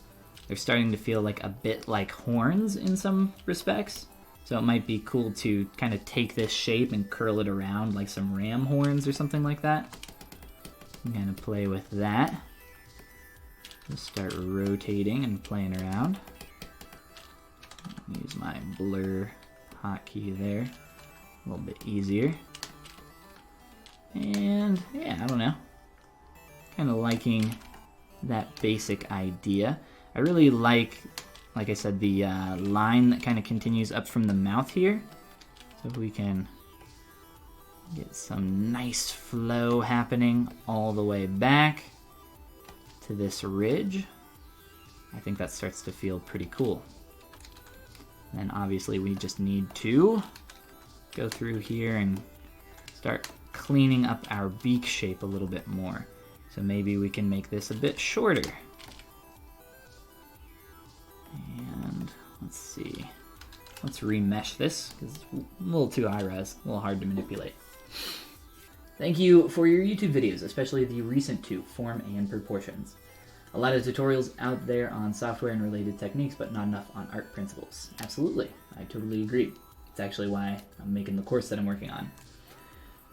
they're starting to feel like a bit like horns in some respects. So it might be cool to kind of take this shape and curl it around like some ram horns or something like that. And kind of play with that. Just start rotating and playing around. Use my blur hotkey there. A little bit easier. And yeah, I don't know. Kind of liking that basic idea. I really like I said, the line that kind of continues up from the mouth here. So if we can get some nice flow happening all the way back to this ridge, I think that starts to feel pretty cool. And obviously we just need to go through here and start cleaning up our beak shape a little bit more. So maybe we can make this a bit shorter. And let's see. Let's remesh this because it's a little too high res, a little hard to manipulate. Thank you for your YouTube videos, especially the recent two, Form and Proportions. A lot of tutorials out there on software and related techniques, but not enough on art principles. Absolutely, I totally agree. It's actually why I'm making the course that I'm working on.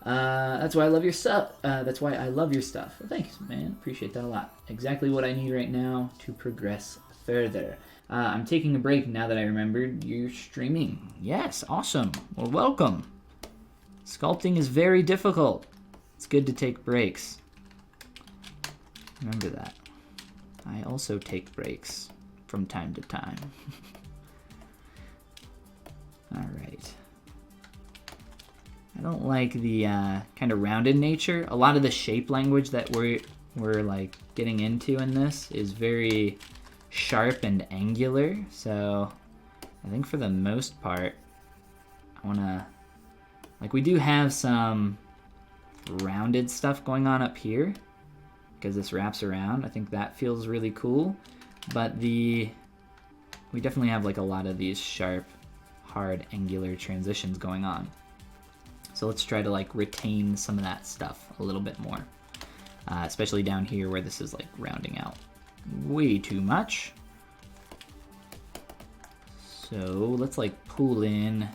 That's why I love your stuff. That's why I love your stuff. Well, thanks, man. Appreciate that a lot. Exactly what I need right now to progress further. I'm taking a break now that I remembered you're streaming. Yes, awesome. Well, welcome. Sculpting is very difficult. It's good to take breaks. Remember that. I also take breaks from time to time. All right. I don't like the kind of rounded nature. A lot of the shape language that we're like getting into in this is very sharp and angular. So I think for the most part, I want to, like, we do have some rounded stuff going on up here because this wraps around. I think that feels really cool. But we definitely have like a lot of these sharp, hard, angular transitions going on. So let's try to like retain some of that stuff a little bit more, especially down here where this is like rounding out way too much. So let's like pull in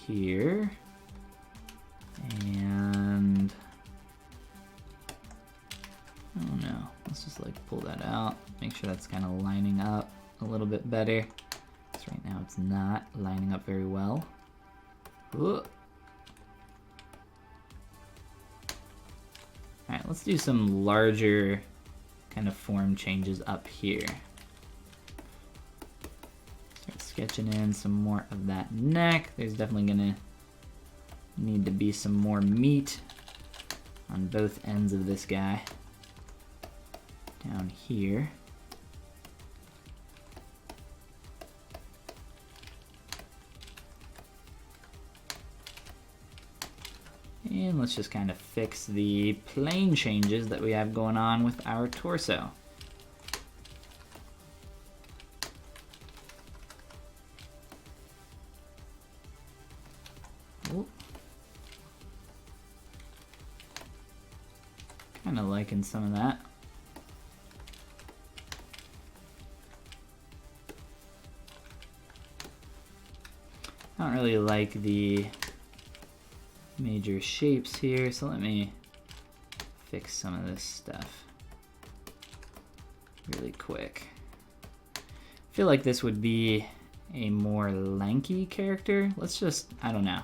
here and oh no, let's just like pull that out, make sure that's kind of lining up a little bit better. Because right now it's not lining up very well. Ooh. Alright, let's do some larger kind of form changes up here. Start sketching in some more of that neck. There's definitely gonna need to be some more meat on both ends of this guy. Down here. And let's just kind of fix the plane changes that we have going on with our torso. Kind of liking some of that. I don't really like the major shapes here, so let me fix some of this stuff really quick. I feel like this would be a more lanky character. Let's just, I don't know.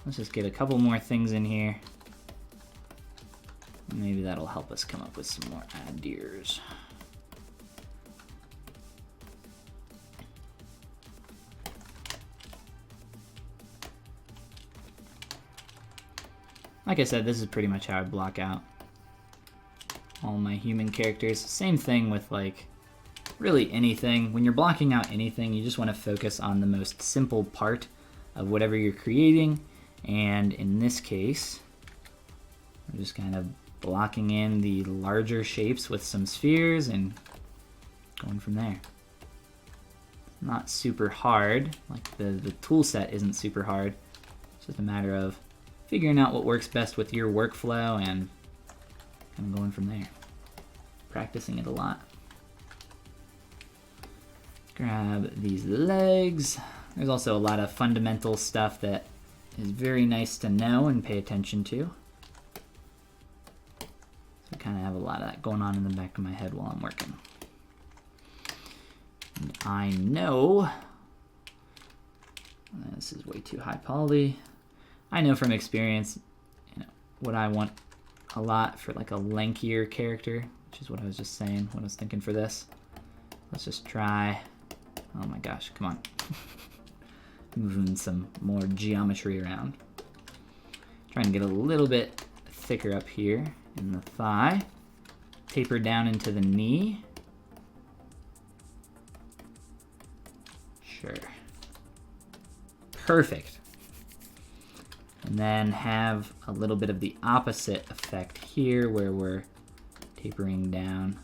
Let's just get a couple more things in here. Maybe that'll help us come up with some more ideas. Like I said, this is pretty much how I block out all my human characters. Same thing with like really anything. When you're blocking out anything, you just want to focus on the most simple part of whatever you're creating. And in this case, we're just kind of blocking in the larger shapes with some spheres and going from there. Not super hard, like the tool set isn't super hard. It's just a matter of figuring out what works best with your workflow and kind of going from there. Practicing it a lot. Grab these legs. There's also a lot of fundamental stuff that is very nice to know and pay attention to. So I kind of have a lot of that going on in the back of my head while I'm working. And I know this is way too high poly. I know from experience, you know, what I want a lot for like a lankier character, which is what I was just saying, what I was thinking for this. Let's just try, oh my gosh, come on. Moving some more geometry around. Trying to get a little bit thicker up here in the thigh. Taper down into the knee. Sure. Perfect. And then have a little bit of the opposite effect here where we're tapering down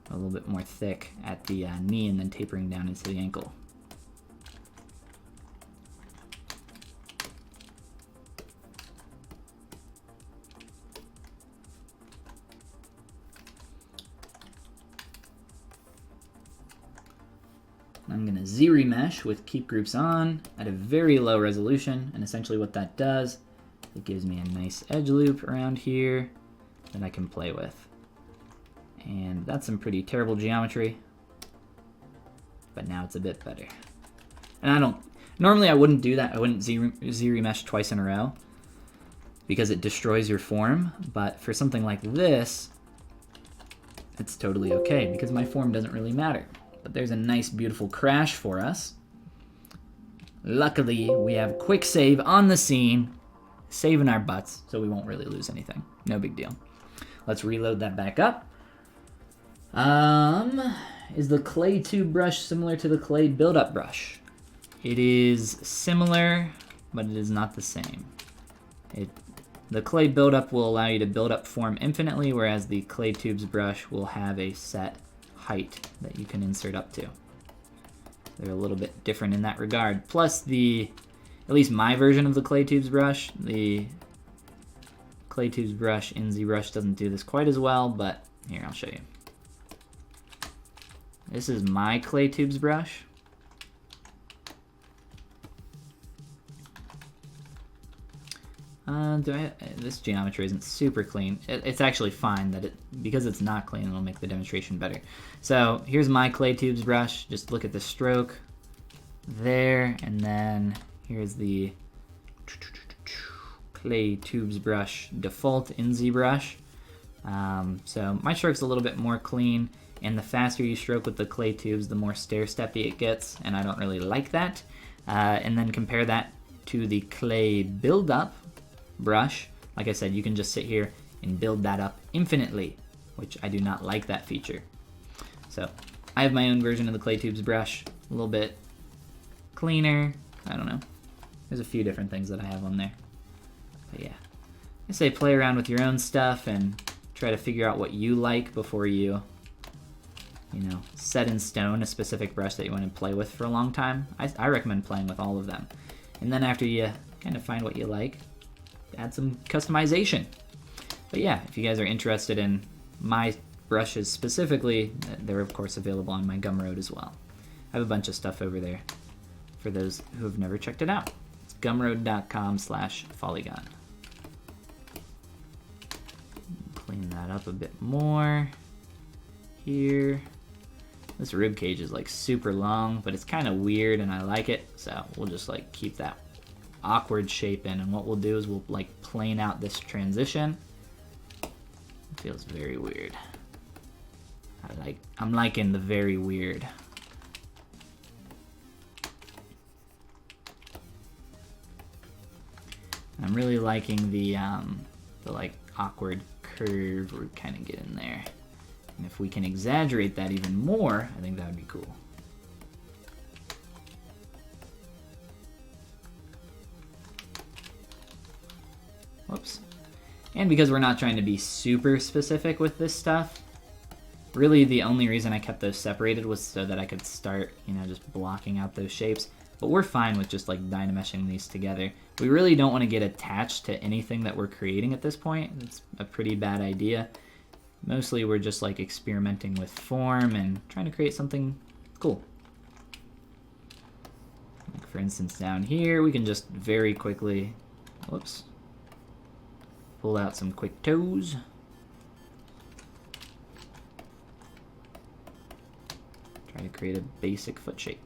a little bit more thick at the knee and then tapering down into the ankle. I'm going to ZRemesh with keep groups on at a very low resolution, and essentially what that does, it gives me a nice edge loop around here that I can play with. And that's some pretty terrible geometry, but now it's a bit better. And normally I wouldn't do that. I wouldn't ZRemesh twice in a row because it destroys your form, but for something like this, it's totally okay because my form doesn't really matter. But there's a nice, beautiful crash for us. Luckily, we have quick save on the scene, saving our butts, so we won't really lose anything. No big deal. Let's reload that back up. Is the clay tube brush similar to the clay build-up brush? It is similar, but it is not the same. The clay build-up will allow you to build up form infinitely, whereas the clay tubes brush will have a set height that you can insert up to. They're a little bit different in that regard. Plus at least my version of the clay tubes brush, the clay tubes brush in ZBrush doesn't do this quite as well, but here, I'll show you. This is my clay tubes brush. This geometry isn't super clean. It's actually fine because it's not clean, it'll make the demonstration better. So here's my clay tubes brush. Just look at the stroke there, and then here's the clay tubes brush default in ZBrush. So my stroke's a little bit more clean, and the faster you stroke with the clay tubes, the more stair-steppy it gets, and I don't really like that. And then compare that to the clay build-up brush. Like I said, you can just sit here and build that up infinitely, which I do not like that feature. So I have my own version of the clay tubes brush, a little bit cleaner. I don't know. There's a few different things that I have on there. But yeah, I say play around with your own stuff and try to figure out what you like before you set in stone a specific brush that you want to play with for a long time. I recommend playing with all of them. And then after you kind of find what you like, add some customization. But yeah, if you guys are interested in my brushes specifically, they're of course available on my Gumroad as well. I have a bunch of stuff over there for those who have never checked it out. It's gumroad.com/polygon. Clean that up a bit more here. This rib cage is like super long, but it's kind of weird and I like it, so we'll just like keep that awkward shape in, and what we'll do is we'll like plane out this transition. It feels very weird. I'm liking the very weird. I'm really liking the like awkward curve we're kind of getting there. And if we can exaggerate that even more, I think that would be cool. Whoops. And because we're not trying to be super specific with this stuff, really the only reason I kept those separated was so that I could start, just blocking out those shapes. But we're fine with just like dynameshing these together. We really don't want to get attached to anything that we're creating at this point. It's a pretty bad idea. Mostly we're just like experimenting with form and trying to create something cool. Like for instance down here, we can just very quickly, whoops, pull out some quick toes. Try to create a basic foot shape.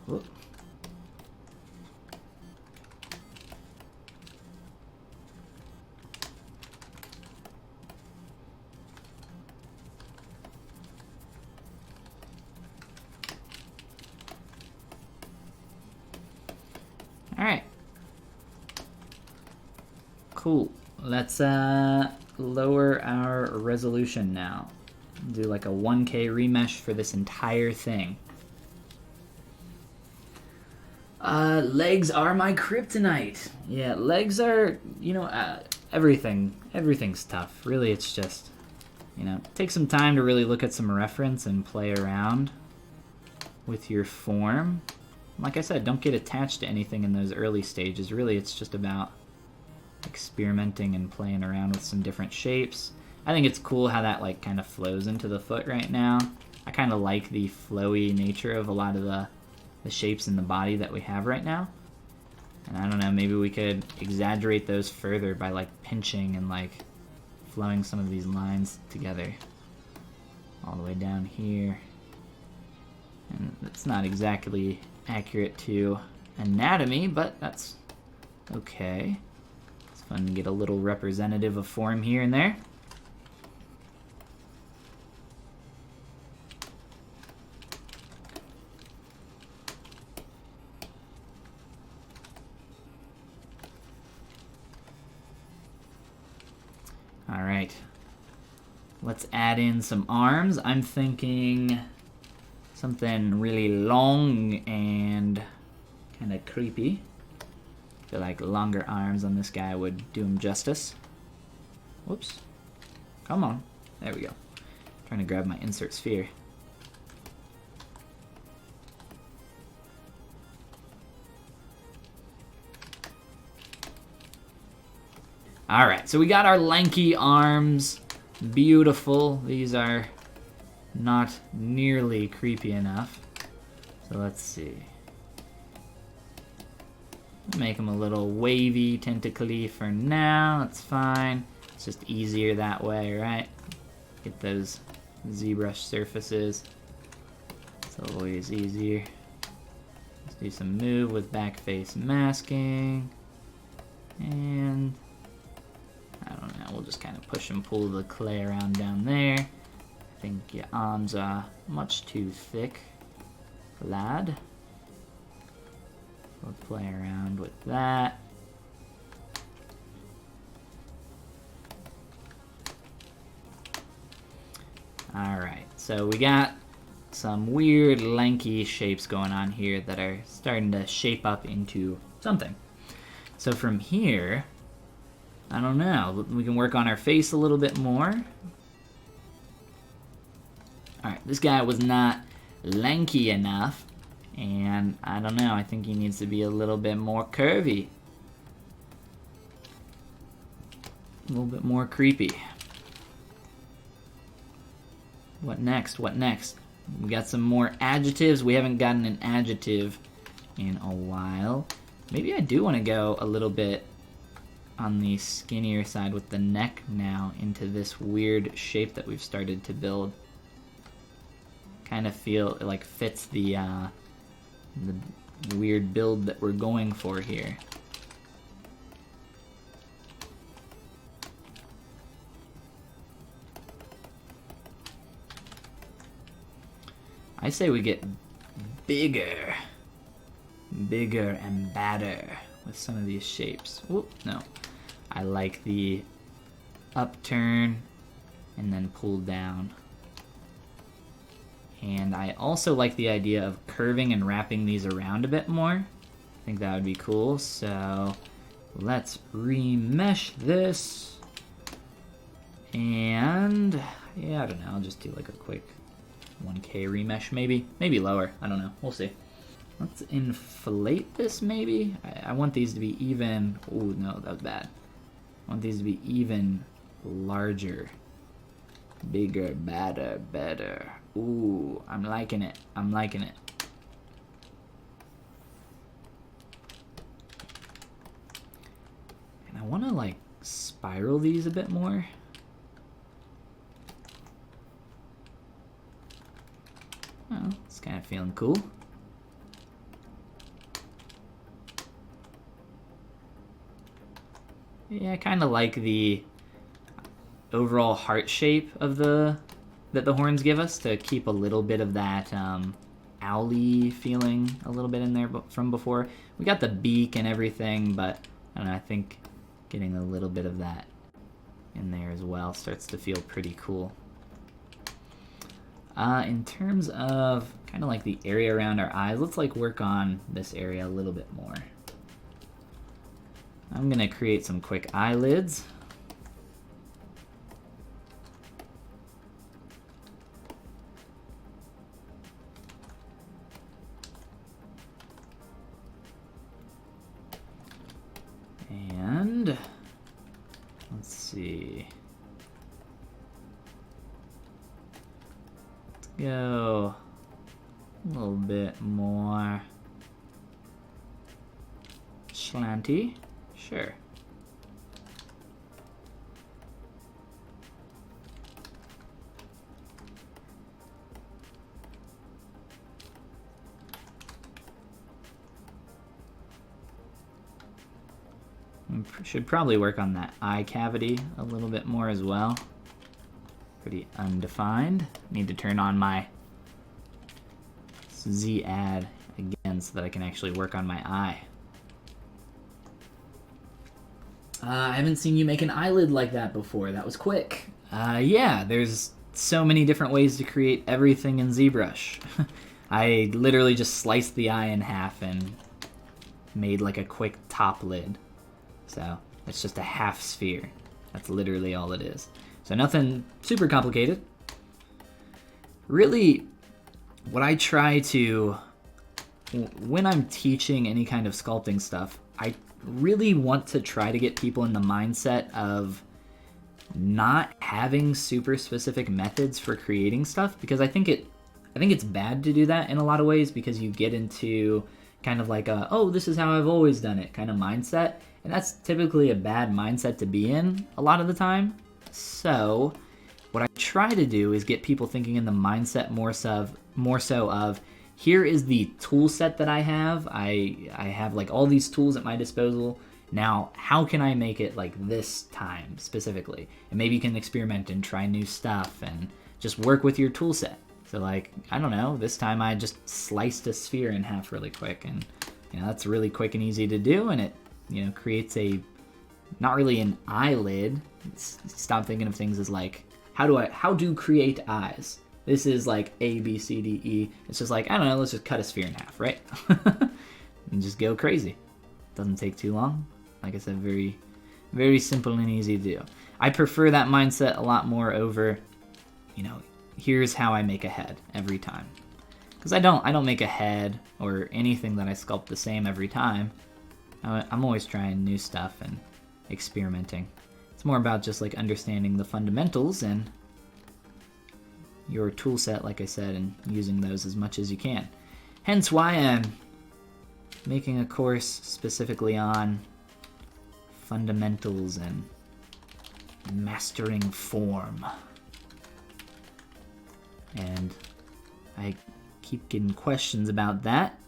Whoop. All right. Cool. Let's lower our resolution now. Do like a 1K remesh for this entire thing. Legs are my kryptonite. Yeah, legs are, everything's tough. Really, it's just, take some time to really look at some reference and play around with your form. Like I said, don't get attached to anything in those early stages. Really, it's just about experimenting and playing around with some different shapes. I think it's cool how that like kind of flows into the foot right now. I kind of like the flowy nature of a lot of the shapes in the body that we have right now. And I don't know, maybe we could exaggerate those further by like pinching and like flowing some of these lines together. All the way down here. And it's not exactly accurate to anatomy, but that's okay. It's fun to get a little representative of form here and there. All right, let's add in some arms. I'm thinking something really long and kind of creepy. I feel like longer arms on this guy would do him justice. Whoops. Come on. There we go. Trying to grab my insert sphere. Alright, so we got our lanky arms. Beautiful. These are not nearly creepy enough. So let's see. Make them a little wavy, tentacly for now. That's fine. It's just easier that way, right? Get those ZBrush surfaces. It's always easier. Let's do some move with back face masking. And I don't know, we'll just kind of push and pull the clay around down there. I think your arms are much too thick, lad. We'll play around with that. Alright, so we got some weird lanky shapes going on here that are starting to shape up into something. So from here, I don't know, we can work on our face a little bit more. Alright, this guy was not lanky enough, and I don't know, I think he needs to be a little bit more curvy. A little bit more creepy. What next? What next? We got some more adjectives. We haven't gotten an adjective in a while. Maybe I do want to go a little bit on the skinnier side with the neck now into this weird shape that we've started to build. Kind of feel it like fits the weird build that we're going for here. I say we get bigger and badder with some of these shapes. Whoop, no. I like the upturn and then pull down. And I also like the idea of curving and wrapping these around a bit more. I think that would be cool. So let's remesh this. And yeah, I don't know. I'll just do like a quick 1K remesh maybe. Maybe lower. I don't know. We'll see. Let's inflate this maybe. I want these to be even. Oh no, that was bad. I want these to be even larger. Bigger, badder, better. Ooh, I'm liking it. I'm liking it. And I want to like spiral these a bit more. Oh, it's kind of feeling cool. Yeah, I kind of like the overall heart shape of that the horns give us, to keep a little bit of that owly feeling a little bit in there from before. We got the beak and everything, but I don't know, I think getting a little bit of that in there as well starts to feel pretty cool. In terms of kind of like the area around our eyes, let's like work on this area a little bit more. I'm gonna create some quick eyelids. And let's see. Let's go a little bit more slanty. Sure. Should probably work on that eye cavity a little bit more as well. Pretty undefined. Need to turn on my Z add again so that I can actually work on my eye. I haven't seen you make an eyelid like that before. That was quick. Yeah, there's so many different ways to create everything in ZBrush. I literally just sliced the eye in half and made like a quick top lid. So it's just a half sphere. That's literally all it is. So nothing super complicated. Really, what I try to, when I'm teaching any kind of sculpting stuff, I really want to try to get people in the mindset of not having super specific methods for creating stuff, because I think it's bad to do that in a lot of ways, because you get into kind of like a, oh, this is how I've always done it kind of mindset. And that's typically a bad mindset to be in a lot of the time. So what I try to do is get people thinking in the mindset more so of, here is the tool set that I have. I have like all these tools at my disposal. Now, how can I make it like this time specifically? And maybe you can experiment and try new stuff and just work with your tool set. So like, I don't know, this time I just sliced a sphere in half really quick, and you know, that's really quick and easy to do, and it, you know, creates a, not really an eyelid. Stop thinking of things as like, how do create eyes? This is like A, B, C, D, E. It's just like, I don't know, let's just cut a sphere in half, right? And just go crazy. Doesn't take too long. Like I said, very, very simple and easy to do. I prefer that mindset a lot more over, you know, here's how I make a head every time. Because I don't make a head or anything that I sculpt the same every time. I'm always trying new stuff and experimenting. It's more about just like understanding the fundamentals and your tool set, like I said, and using those as much as you can. Hence why I'm making a course specifically on fundamentals and mastering form. And I keep getting questions about that.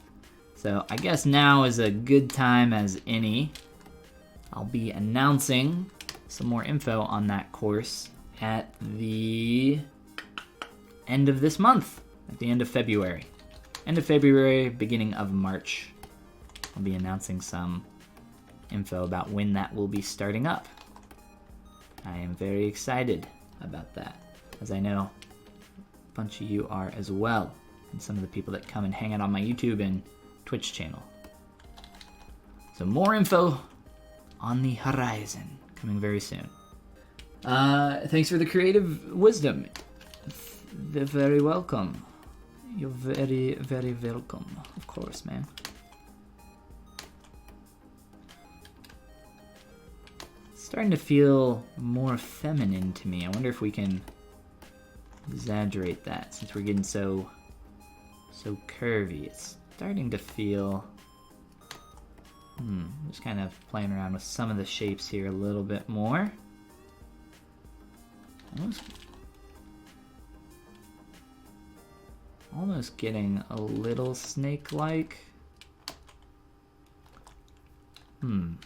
So I guess now is a good time as any. I'll be announcing some more info on that course at the end of this month, at the end of February. End of February, beginning of March. I'll be announcing some info about when that will be starting up. I am very excited about that, as I know a bunch of you are as well, and some of the people that come and hang out on my YouTube and Twitch channel. So more info on the horizon coming very soon. Thanks for the creative wisdom. They're very welcome. You're very, very welcome. Of course, man. It's starting to feel more feminine to me. I wonder if we can exaggerate that since we're getting so curvy. It's starting to feel, just kind of playing around with some of the shapes here a little bit more. Almost getting a little snake-like. I don't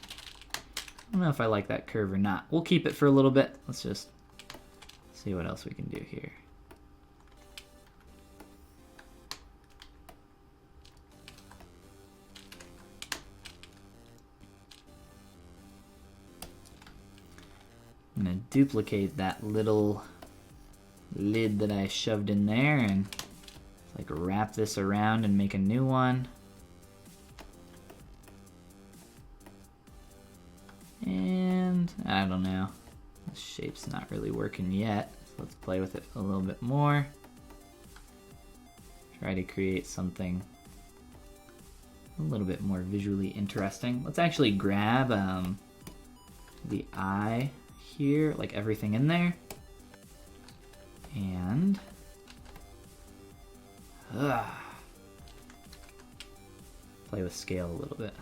know if I like that curve or not. We'll keep it for a little bit. Let's just see what else we can do here. I'm gonna duplicate that little lid that I shoved in there and like wrap this around and make a new one. And I don't know, the shape's not really working yet, so let's play with it a little bit more. Try to create something a little bit more visually interesting. Let's actually grab the eye here, like everything in there. And play with scale a little bit.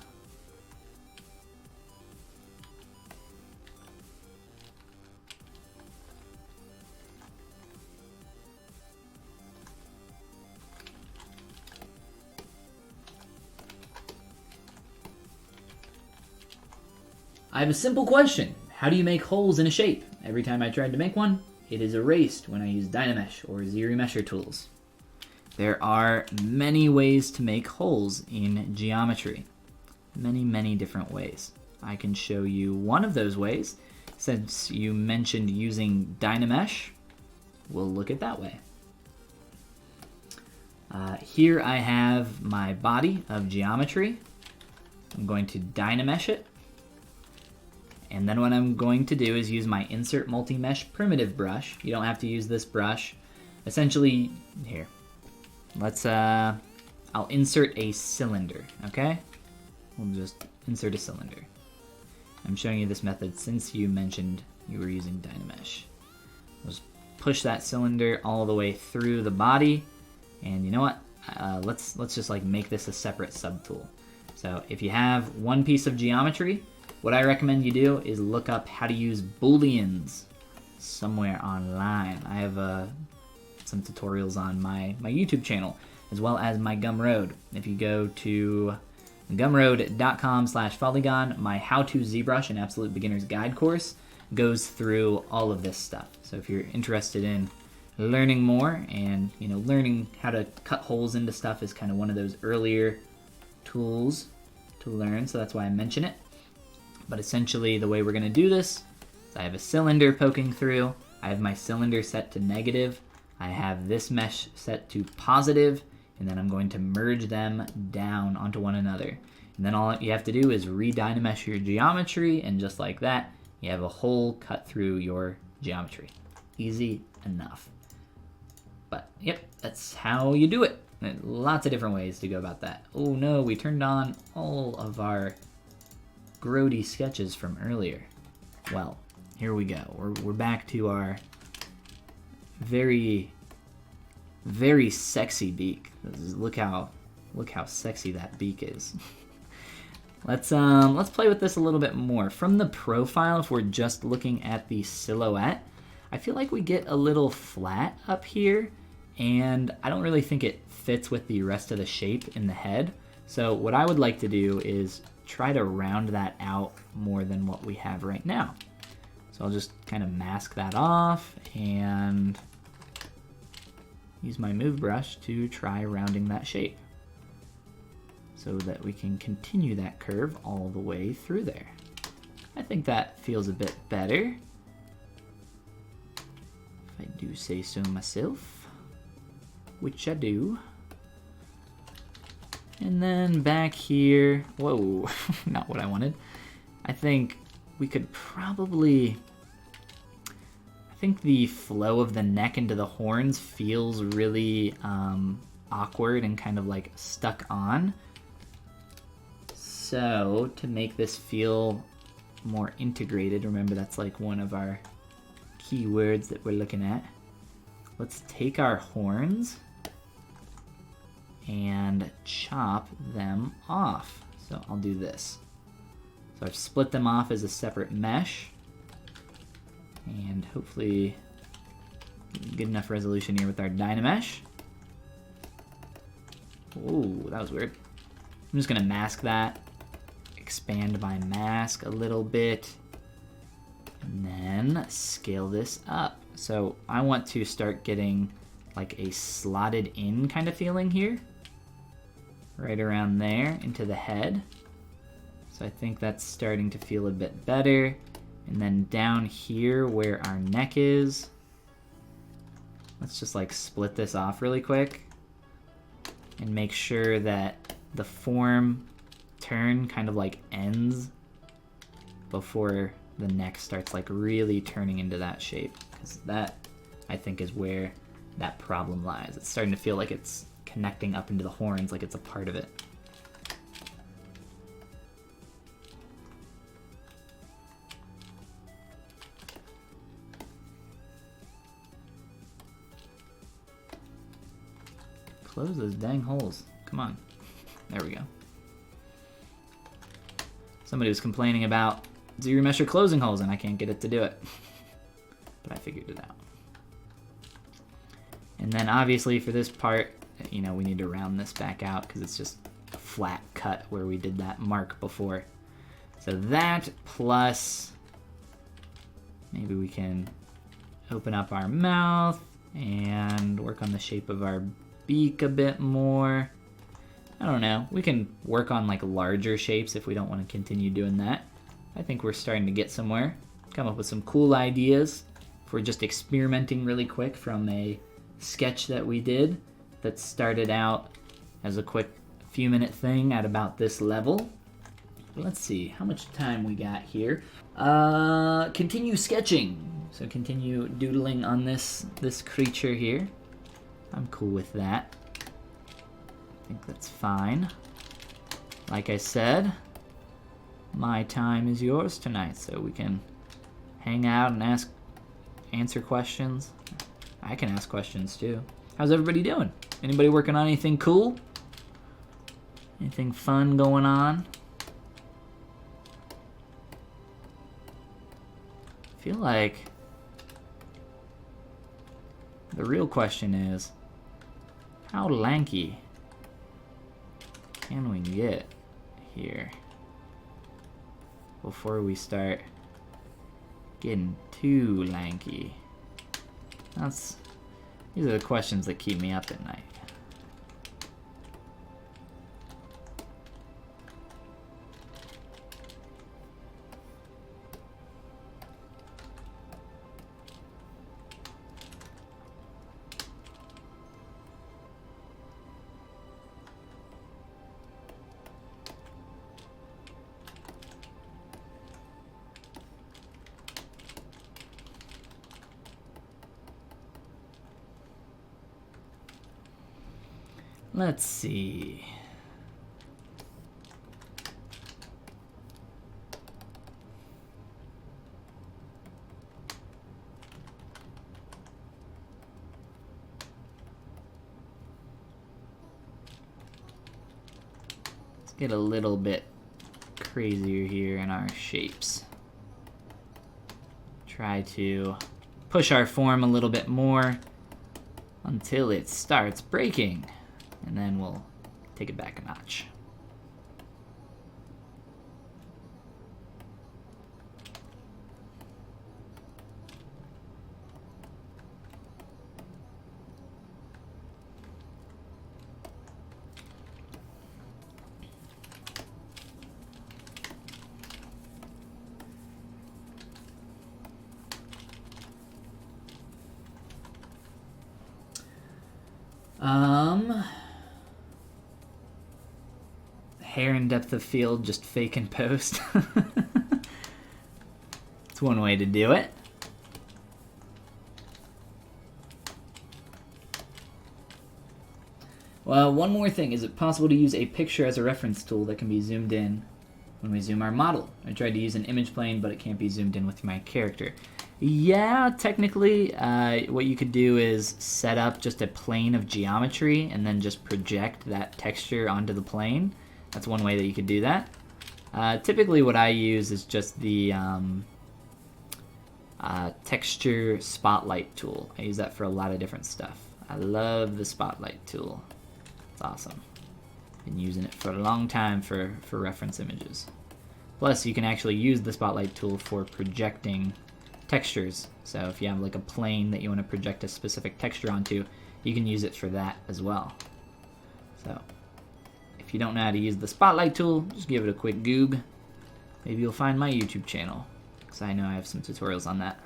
I have a simple question. How do you make holes in a shape? Every time I tried to make one, it is erased when I use Dynamesh or ZRemesher tools. There are many ways to make holes in geometry. Many different ways. I can show you one of those ways. Since you mentioned using Dynamesh, we'll look at that way. Here I have my body of geometry. I'm going to Dynamesh it. And then what I'm going to do is use my Insert Multi-Mesh Primitive brush. You don't have to use this brush. Essentially, here, let's, I'll insert a cylinder, okay? We'll just insert a cylinder. I'm showing you this method since you mentioned you were using Dynamesh. Just push that cylinder all the way through the body. And you know what? Let's just like make this a separate subtool. So if you have one piece of geometry, what I recommend you do is look up how to use booleans somewhere online. I have some tutorials on my YouTube channel, as well as my Gumroad. If you go to gumroad.com/polygon, my How to ZBrush, an absolute beginner's guide course, goes through all of this stuff. So if you're interested in learning more and learning how to cut holes into stuff is kind of one of those earlier tools to learn, so that's why I mention it. But essentially the way we're going to do this is I have a cylinder poking through, I have my cylinder set to negative, I have this mesh set to positive, and then I'm going to merge them down onto one another. And then all you have to do is re-Dynamesh your geometry, and just like that, you have a hole cut through your geometry. Easy enough. But yep, that's how you do it. Lots of different ways to go about that. Oh no, we turned on all of our grody sketches from earlier. Well, here we go. We're back to our very sexy beak. Look how sexy that beak is. Let's play with this a little bit more. From the profile, if we're just looking at the silhouette, I feel like we get a little flat up here, and I don't really think it fits with the rest of the shape in the head. So what I would like to do is try to round that out more than what we have right now. So I'll just kind of mask that off and use my move brush to try rounding that shape so that we can continue that curve all the way through there. I think that feels a bit better, if I do say so myself, which I do. And then back here, whoa, not what I wanted. I think we could probably, I think the flow of the neck into the horns feels really awkward and kind of like stuck on. So to make this feel more integrated, remember that's like one of our keywords that we're looking at. Let's take our horns and chop them off. So I'll do this. So I've split them off as a separate mesh, and hopefully good enough resolution here with our Dynamesh. Ooh, that was weird. I'm just gonna mask that, expand my mask a little bit, and then scale this up. So I want to start getting like a slotted in kind of feeling here, right around there into the head. So I think that's starting to feel a bit better. And then down here where our neck is, let's just like split this off really quick and make sure that the form turn kind of like ends before the neck starts like really turning into that shape, because that I think is where that problem lies. It's starting to feel like it's connecting up into the horns, like it's a part of it. close those dang holes. Come on. There we go. Somebody was complaining about ZBrush closing holes and I can't get it to do it. But I figured it out. And then obviously for this part, you know, we need to round this back out because it's just a flat cut where we did that mark before. So that plus maybe we can open up our mouth and work on the shape of our beak a bit more. I don't know. We can work on like larger shapes if we don't want to continue doing that. I think we're starting to get somewhere. Come up with some cool ideas. If we're just experimenting really quick from a sketch that we did that started out as a quick few minute thing at about this level. Let's see how much time we got here. Continue sketching. So continue doodling on this creature here. I'm cool with that. I think that's fine. Like I said, my time is yours tonight, so we can hang out and answer questions. I can ask questions too. How's everybody doing? Anybody working on anything cool? Anything fun going on? I feel like the real question is, how lanky can we get here before we start getting too lanky? These are the questions that keep me up at night. Let's see. Let's get a little bit crazier here in our shapes. Try to push our form a little bit more until it starts breaking. And then we'll take it back a notch. Hair and depth of field, just fake and post. It's one way to do it. Well, one more thing. Is it possible to use a picture as a reference tool that can be zoomed in when we zoom our model? I tried to use an image plane, but it can't be zoomed in with my character. Yeah, technically, what you could do is set up just a plane of geometry and then just project that texture onto the plane. That's one way that you could do that. Typically what I use is just the texture spotlight tool. I use that for a lot of different stuff. I love the spotlight tool. It's awesome. Been using it for a long time for reference images. Plus you can actually use the spotlight tool for projecting textures. So if you have like a plane that you want to project a specific texture onto, you can use it for that as well. So if you don't know how to use the spotlight tool, just give it a quick Goog. Maybe you'll find my YouTube channel, because I know I have some tutorials on that.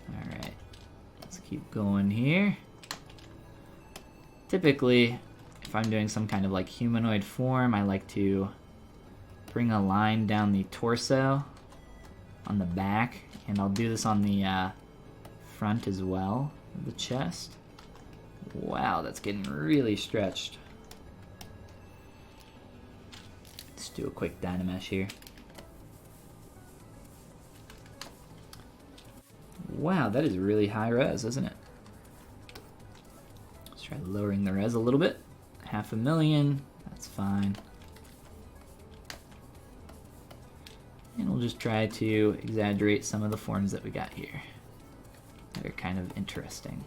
Alright, let's keep going here. Typically, if I'm doing some kind of like humanoid form, I like to bring a line down the torso on the back, and I'll do this on the front as well, of the chest. Wow, that's getting really stretched. Let's do a quick Dynamesh here. Wow, that is really high res, isn't it? Let's try lowering the res a little bit. 500,000, that's fine. And we'll just try to exaggerate some of the forms that we got here. They're kind of interesting.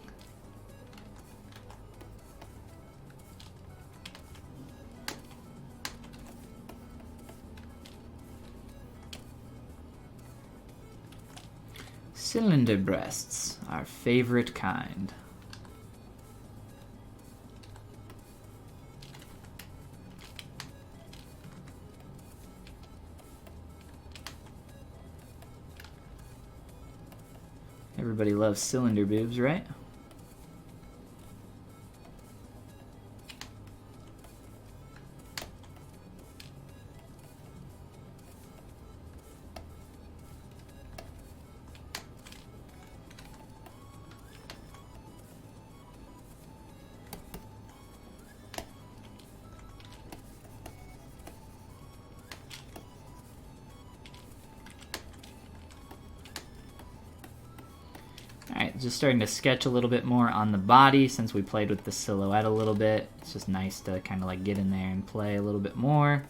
Cylinder breasts, our favorite kind. Everybody loves cylinder boobs, right? Alright, just starting to sketch a little bit more on the body since we played with the silhouette a little bit. It's just nice to kind of like get in there and play a little bit more.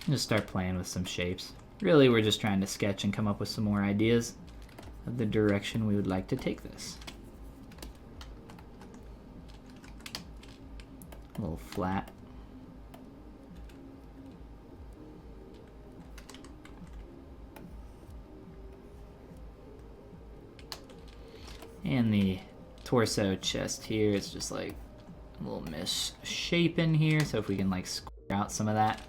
Just start playing with some shapes. Really, we're just trying to sketch and come up with some more ideas of the direction we would like to take this. A little flat. And the torso chest here is just like a little misshapen here, so if we can like square out some of that,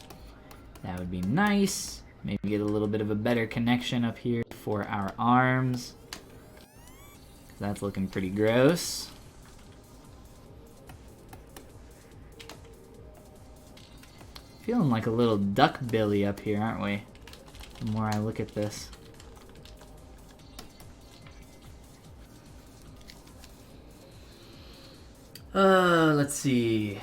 that would be nice. Maybe get a little bit of a better connection up here for our arms. That's looking pretty gross. Feeling like a little duck billy up here, aren't we? The more I look at this. Let's see.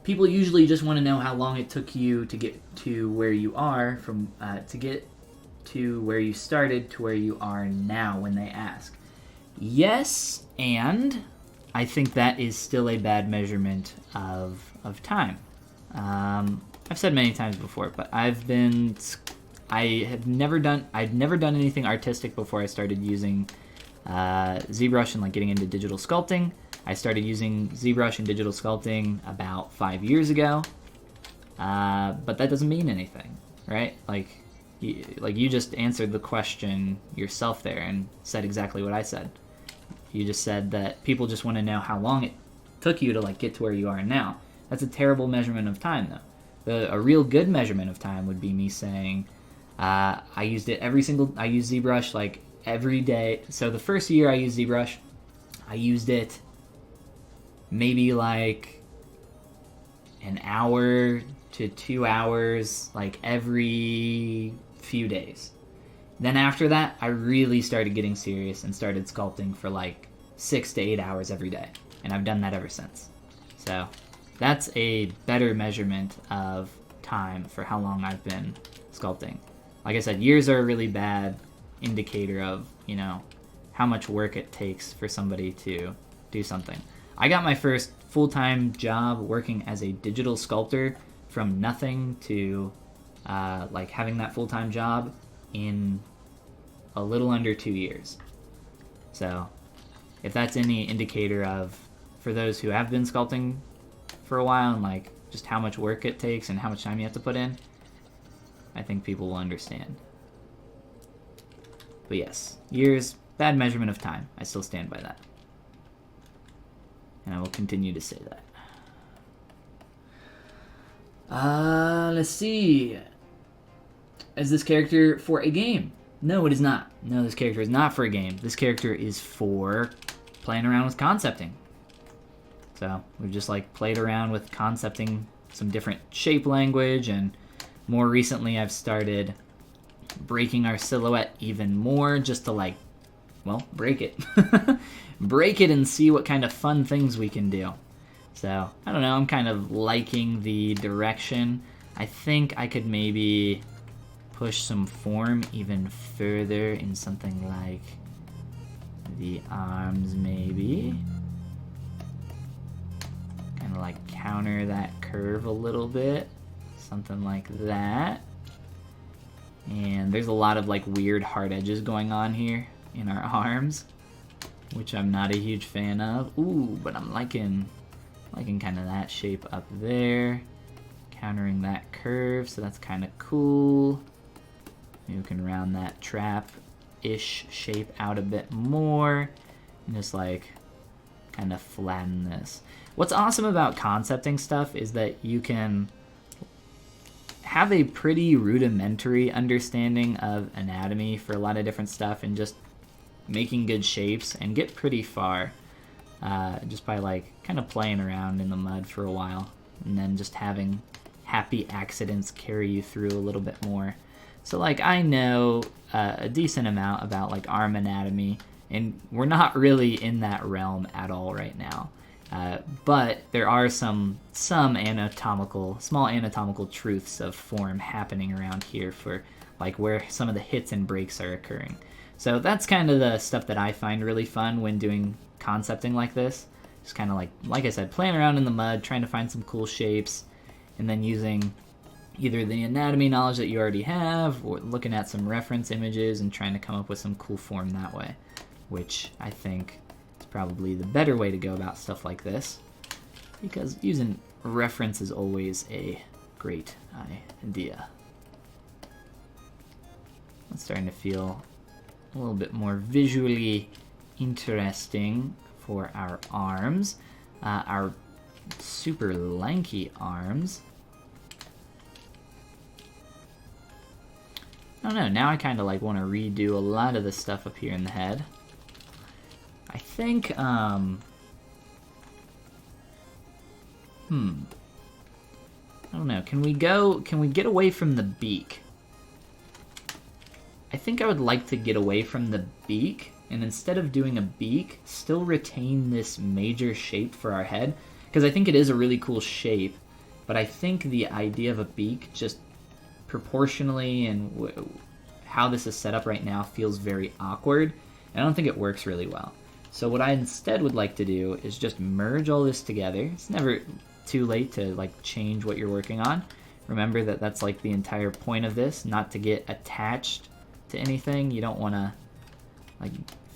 People usually just want to know how long it took you to get to where you are, from to get to where you started to where you are now when they ask. Yes, and I think that is still a bad measurement of time. I've said many times before, but I've never done anything artistic before I started using ZBrush and like getting into digital sculpting. I started using ZBrush and digital sculpting about 5 years ago, but that doesn't mean anything, right? Like you just answered the question yourself there and said exactly what I said. You just said that people just want to know how long it took you to like get to where you are now. That's a terrible measurement of time, though. A real good measurement of time would be me saying, I use ZBrush like every day. So the first year I used ZBrush, I used it maybe like an hour to 2 hours, like every few days. Then after that, I really started getting serious and started sculpting for like 6 to 8 hours every day. And I've done that ever since. So that's a better measurement of time for how long I've been sculpting. Like I said, years are a really bad indicator of, you know, how much work it takes for somebody to do something. I got my first full-time job working as a digital sculptor from nothing to like having that full-time job in a little under 2 years. So if that's any indicator of, for those who have been sculpting for a while and like just how much work it takes and how much time you have to put in, I think people will understand. But yes, years, bad measurement of time. I still stand by that. And I will continue to say that. Let's see. Is this character for a game? No, it is not. No, this character is not for a game. This character is for playing around with concepting. So we've just like played around with concepting some different shape language, and more recently I've started breaking our silhouette even more just to like well, break it. Break it and see what kind of fun things we can do. So, I don't know, I'm kind of liking the direction. I think I could maybe push some form even further in something like the arms, maybe. Kind of like counter that curve a little bit. Something like that. And there's a lot of like weird hard edges going on here in our arms, which I'm not a huge fan of. Ooh, but I'm liking kind of that shape up there, countering that curve, so that's kind of cool. Maybe we can round that trap-ish shape out a bit more, and just like kind of flatten this. What's awesome about concepting stuff is that you can have a pretty rudimentary understanding of anatomy for a lot of different stuff and just making good shapes and get pretty far just by like kind of playing around in the mud for a while and then just having happy accidents carry you through a little bit more. So like I know a decent amount about like arm anatomy, and we're not really in that realm at all right now. But there are some small anatomical truths of form happening around here for like where some of the hits and breaks are occurring. So that's kind of the stuff that I find really fun when doing concepting like this. Just kind of like I said, playing around in the mud, trying to find some cool shapes, and then using either the anatomy knowledge that you already have or looking at some reference images and trying to come up with some cool form that way, which I think probably the better way to go about stuff like this, because using reference is always a great idea. It's starting to feel a little bit more visually interesting for our arms, our super lanky arms. I don't know, now I kind of like want to redo a lot of the stuff up here in the head. I think, I don't know, can we get away from the beak? I think I would like to get away from the beak, and instead of doing a beak, still retain this major shape for our head, because I think it is a really cool shape, but I think the idea of a beak just proportionally and how this is set up right now feels very awkward, and I don't think it works really well. So what I instead would like to do is just merge all this together. It's never too late to like change what you're working on. Remember that that's like the entire point of this, not to get attached to anything. You don't want to like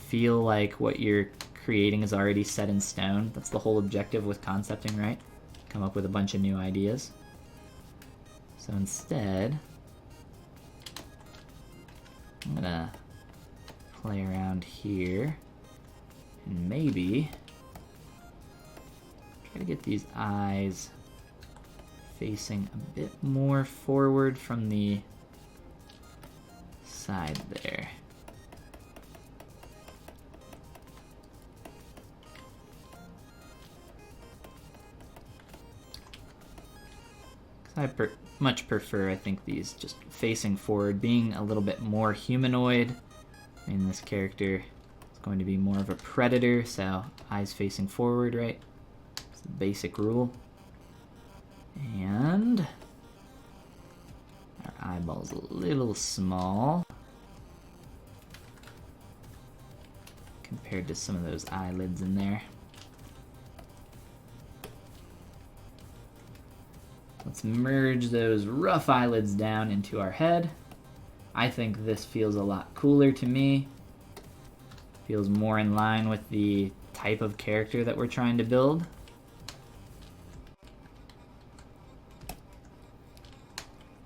feel like what you're creating is already set in stone. That's the whole objective with concepting, right? Come up with a bunch of new ideas. So instead, I'm gonna play around here. And maybe try to get these eyes facing a bit more forward from the side there. I much prefer, I think, these just facing forward, being a little bit more humanoid. I mean, this character going to be more of a predator, so eyes facing forward, right? It's the basic rule. And our eyeball's a little small compared to some of those eyelids in there. Let's merge those rough eyelids down into our head. I think this feels a lot cooler to me. Feels more in line with the type of character that we're trying to build.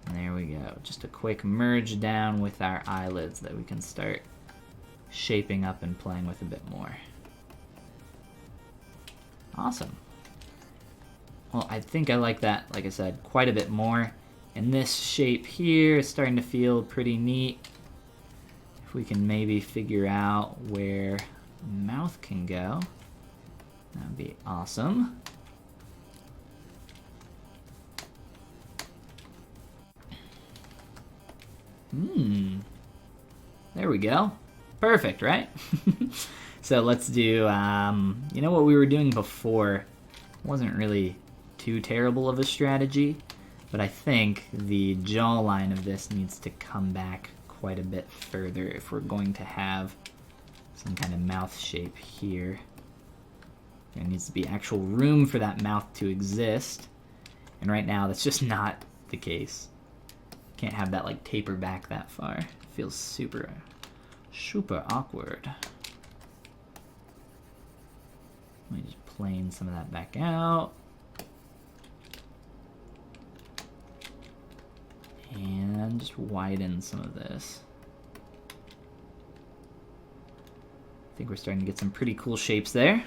And there we go. Just a quick merge down with our eyelids that we can start shaping up and playing with a bit more. Awesome. Well, I think I like that, like I said, quite a bit more. And this shape here is starting to feel pretty neat. If we can maybe figure out where mouth can go, that'd be awesome. There we go. Perfect, right? So let's do, you know what we were doing before wasn't really too terrible of a strategy, but I think the jawline of this needs to come back quite a bit further if we're going to have some kind of mouth shape here. There needs to be actual room for that mouth to exist, and right now that's just not the case. Can't have that like taper back that far. It feels super awkward. Let me just plane some of that back out. And just widen some of this. I think we're starting to get some pretty cool shapes there.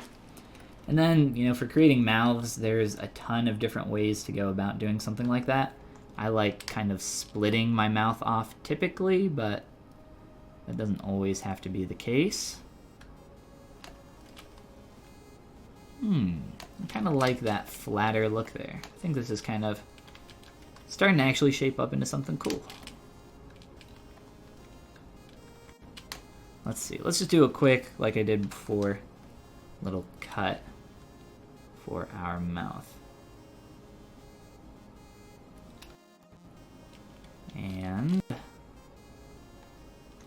And then, you know, for creating mouths, there's a ton of different ways to go about doing something like that. I like kind of splitting my mouth off typically, but that doesn't always have to be the case. I kind of like that flatter look there. I think this is kind of starting to actually shape up into something cool. Let's see. Let's just do a quick, like I did before, little cut for our mouth. And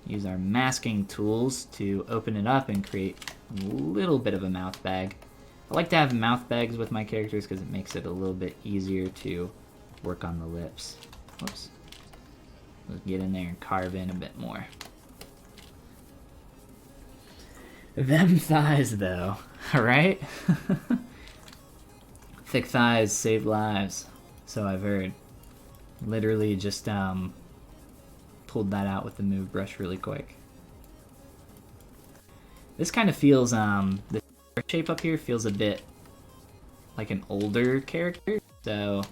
use our masking tools to open it up and create a little bit of a mouth bag. I like to have mouth bags with my characters because it makes it a little bit easier to work on the lips. Whoops. Let's get in there and carve in a bit more. Them thighs, though, right? Thick thighs save lives, so I've heard. Literally just pulled that out with the move brush really quick. This kind of feels, the shape up here feels a bit like an older character, so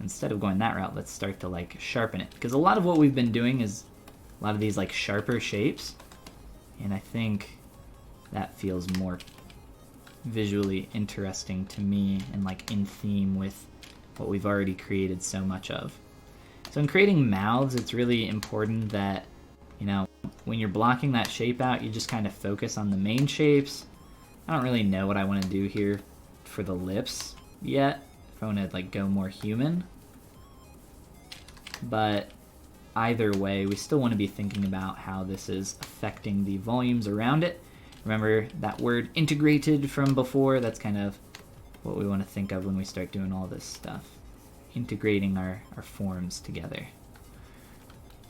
instead of going that route, let's start to like sharpen it. Because a lot of what we've been doing is a lot of these like sharper shapes, and I think that feels more visually interesting to me and like in theme with what we've already created so much of. So in creating mouths, it's really important that, you know, when you're blocking that shape out, you just kind of focus on the main shapes. I don't really know what I want to do here for the lips yet, if I want to like go more human. But either way, we still want to be thinking about how this is affecting the volumes around it. Remember that word integrated from before? That's kind of what we want to think of when we start doing all this stuff. Integrating our forms together.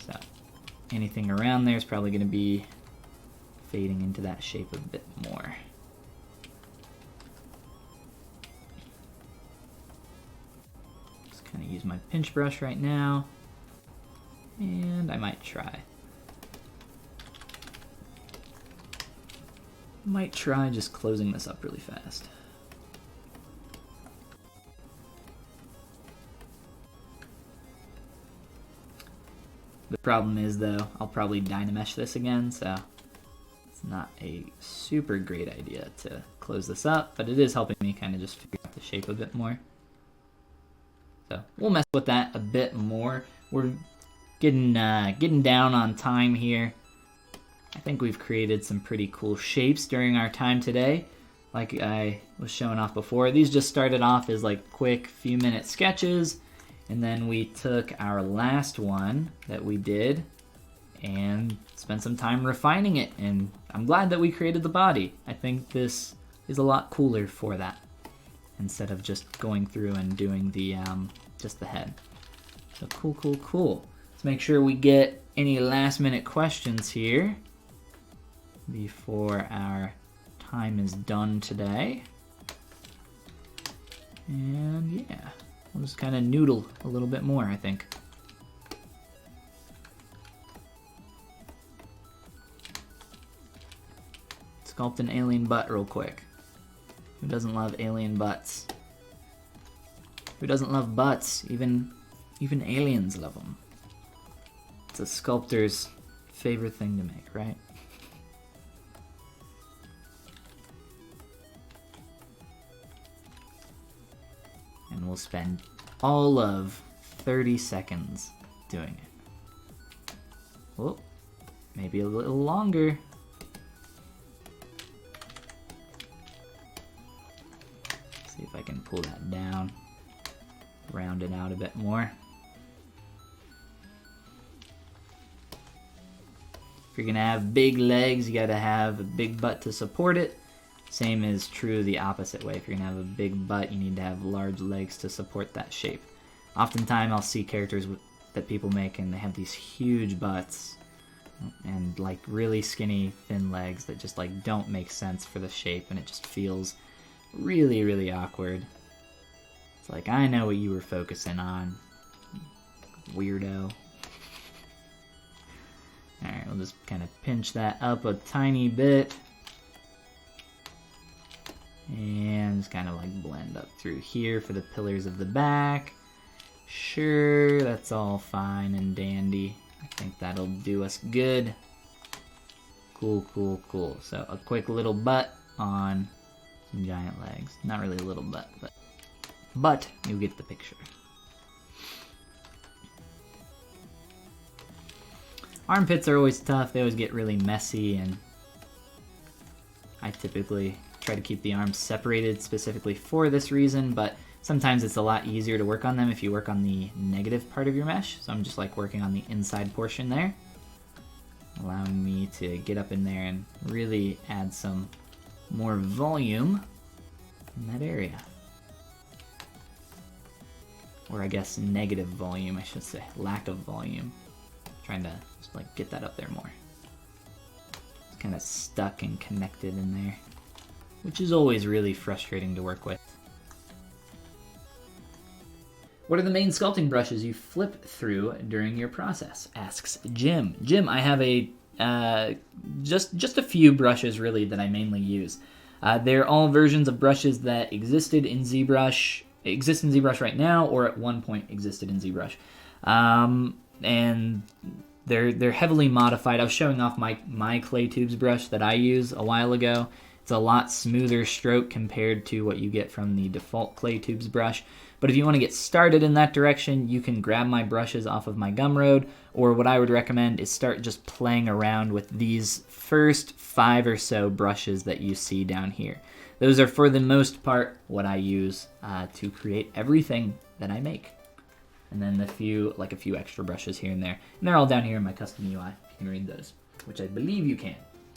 So anything around there is probably going to be fading into that shape a bit more. Just kind of use my pinch brush right now. And I might try. Might try just closing this up really fast. The problem is, though, I'll probably Dynamesh this again, so it's not a super great idea to close this up, but it is helping me kind of just figure out the shape a bit more. So we'll mess with that a bit more. We're getting down on time here. I think we've created some pretty cool shapes during our time today. Like I was showing off before, these just started off as like quick few minute sketches, and then we took our last one that we did and spent some time refining it, and I'm glad that we created the body. I think this is a lot cooler for that, instead of just going through and doing the just the head. So cool. Let's make sure we get any last minute questions here before our time is done today. And yeah, we'll just kind of noodle a little bit more, I think. Sculpt an alien butt real quick. Who doesn't love alien butts? Who doesn't love butts? Even aliens love them. It's a sculptor's favorite thing to make, right? And we'll spend all of 30 seconds doing it. Whoop. maybe a little longer. See if I can pull that down, round it out a bit more. If you're gonna have big legs, you gotta have a big butt to support it. Same is true the opposite way. If you're gonna have a big butt, you need to have large legs to support that shape. Oftentimes I'll see characters that people make and they have these huge butts and like really skinny, thin legs that just like don't make sense for the shape, and it just feels really, really awkward. It's like, I know what you were focusing on, weirdo. Alright, we'll just kind of pinch that up a tiny bit. And just kind of like blend up through here for the pillars of the back. Sure, that's all fine and dandy. I think that'll do us good. Cool, cool, cool. So a quick little butt on some giant legs. Not really a little butt, but you get the picture. Armpits are always tough. They always get really messy, and I typically try to keep the arms separated specifically for this reason, but sometimes it's a lot easier to work on them if you work on the negative part of your mesh. So I'm just like working on the inside portion there, allowing me to get up in there and really add some more volume in that area. Or I guess negative volume, I should say, lack of volume. Trying to just like get that up there more. It's kind of stuck and connected in there, which is always really frustrating to work with. What are the main sculpting brushes you flip through during your process? Asks Jim. Jim, I have a just a few brushes really that I mainly use. They're all versions of brushes that exist in ZBrush right now, or at one point existed in ZBrush. And they're heavily modified. I was showing off my clay tubes brush that I use a while ago. It's a lot smoother stroke compared to what you get from the default clay tubes brush. But if you want to get started in that direction, you can grab my brushes off of my Gumroad, or what I would recommend is start just playing around with these first 5 or so brushes that you see down here. Those are for the most part what I use to create everything that I make. And then a few extra brushes here and there. And they're all down here in my custom UI, if you can read those, which I believe you can.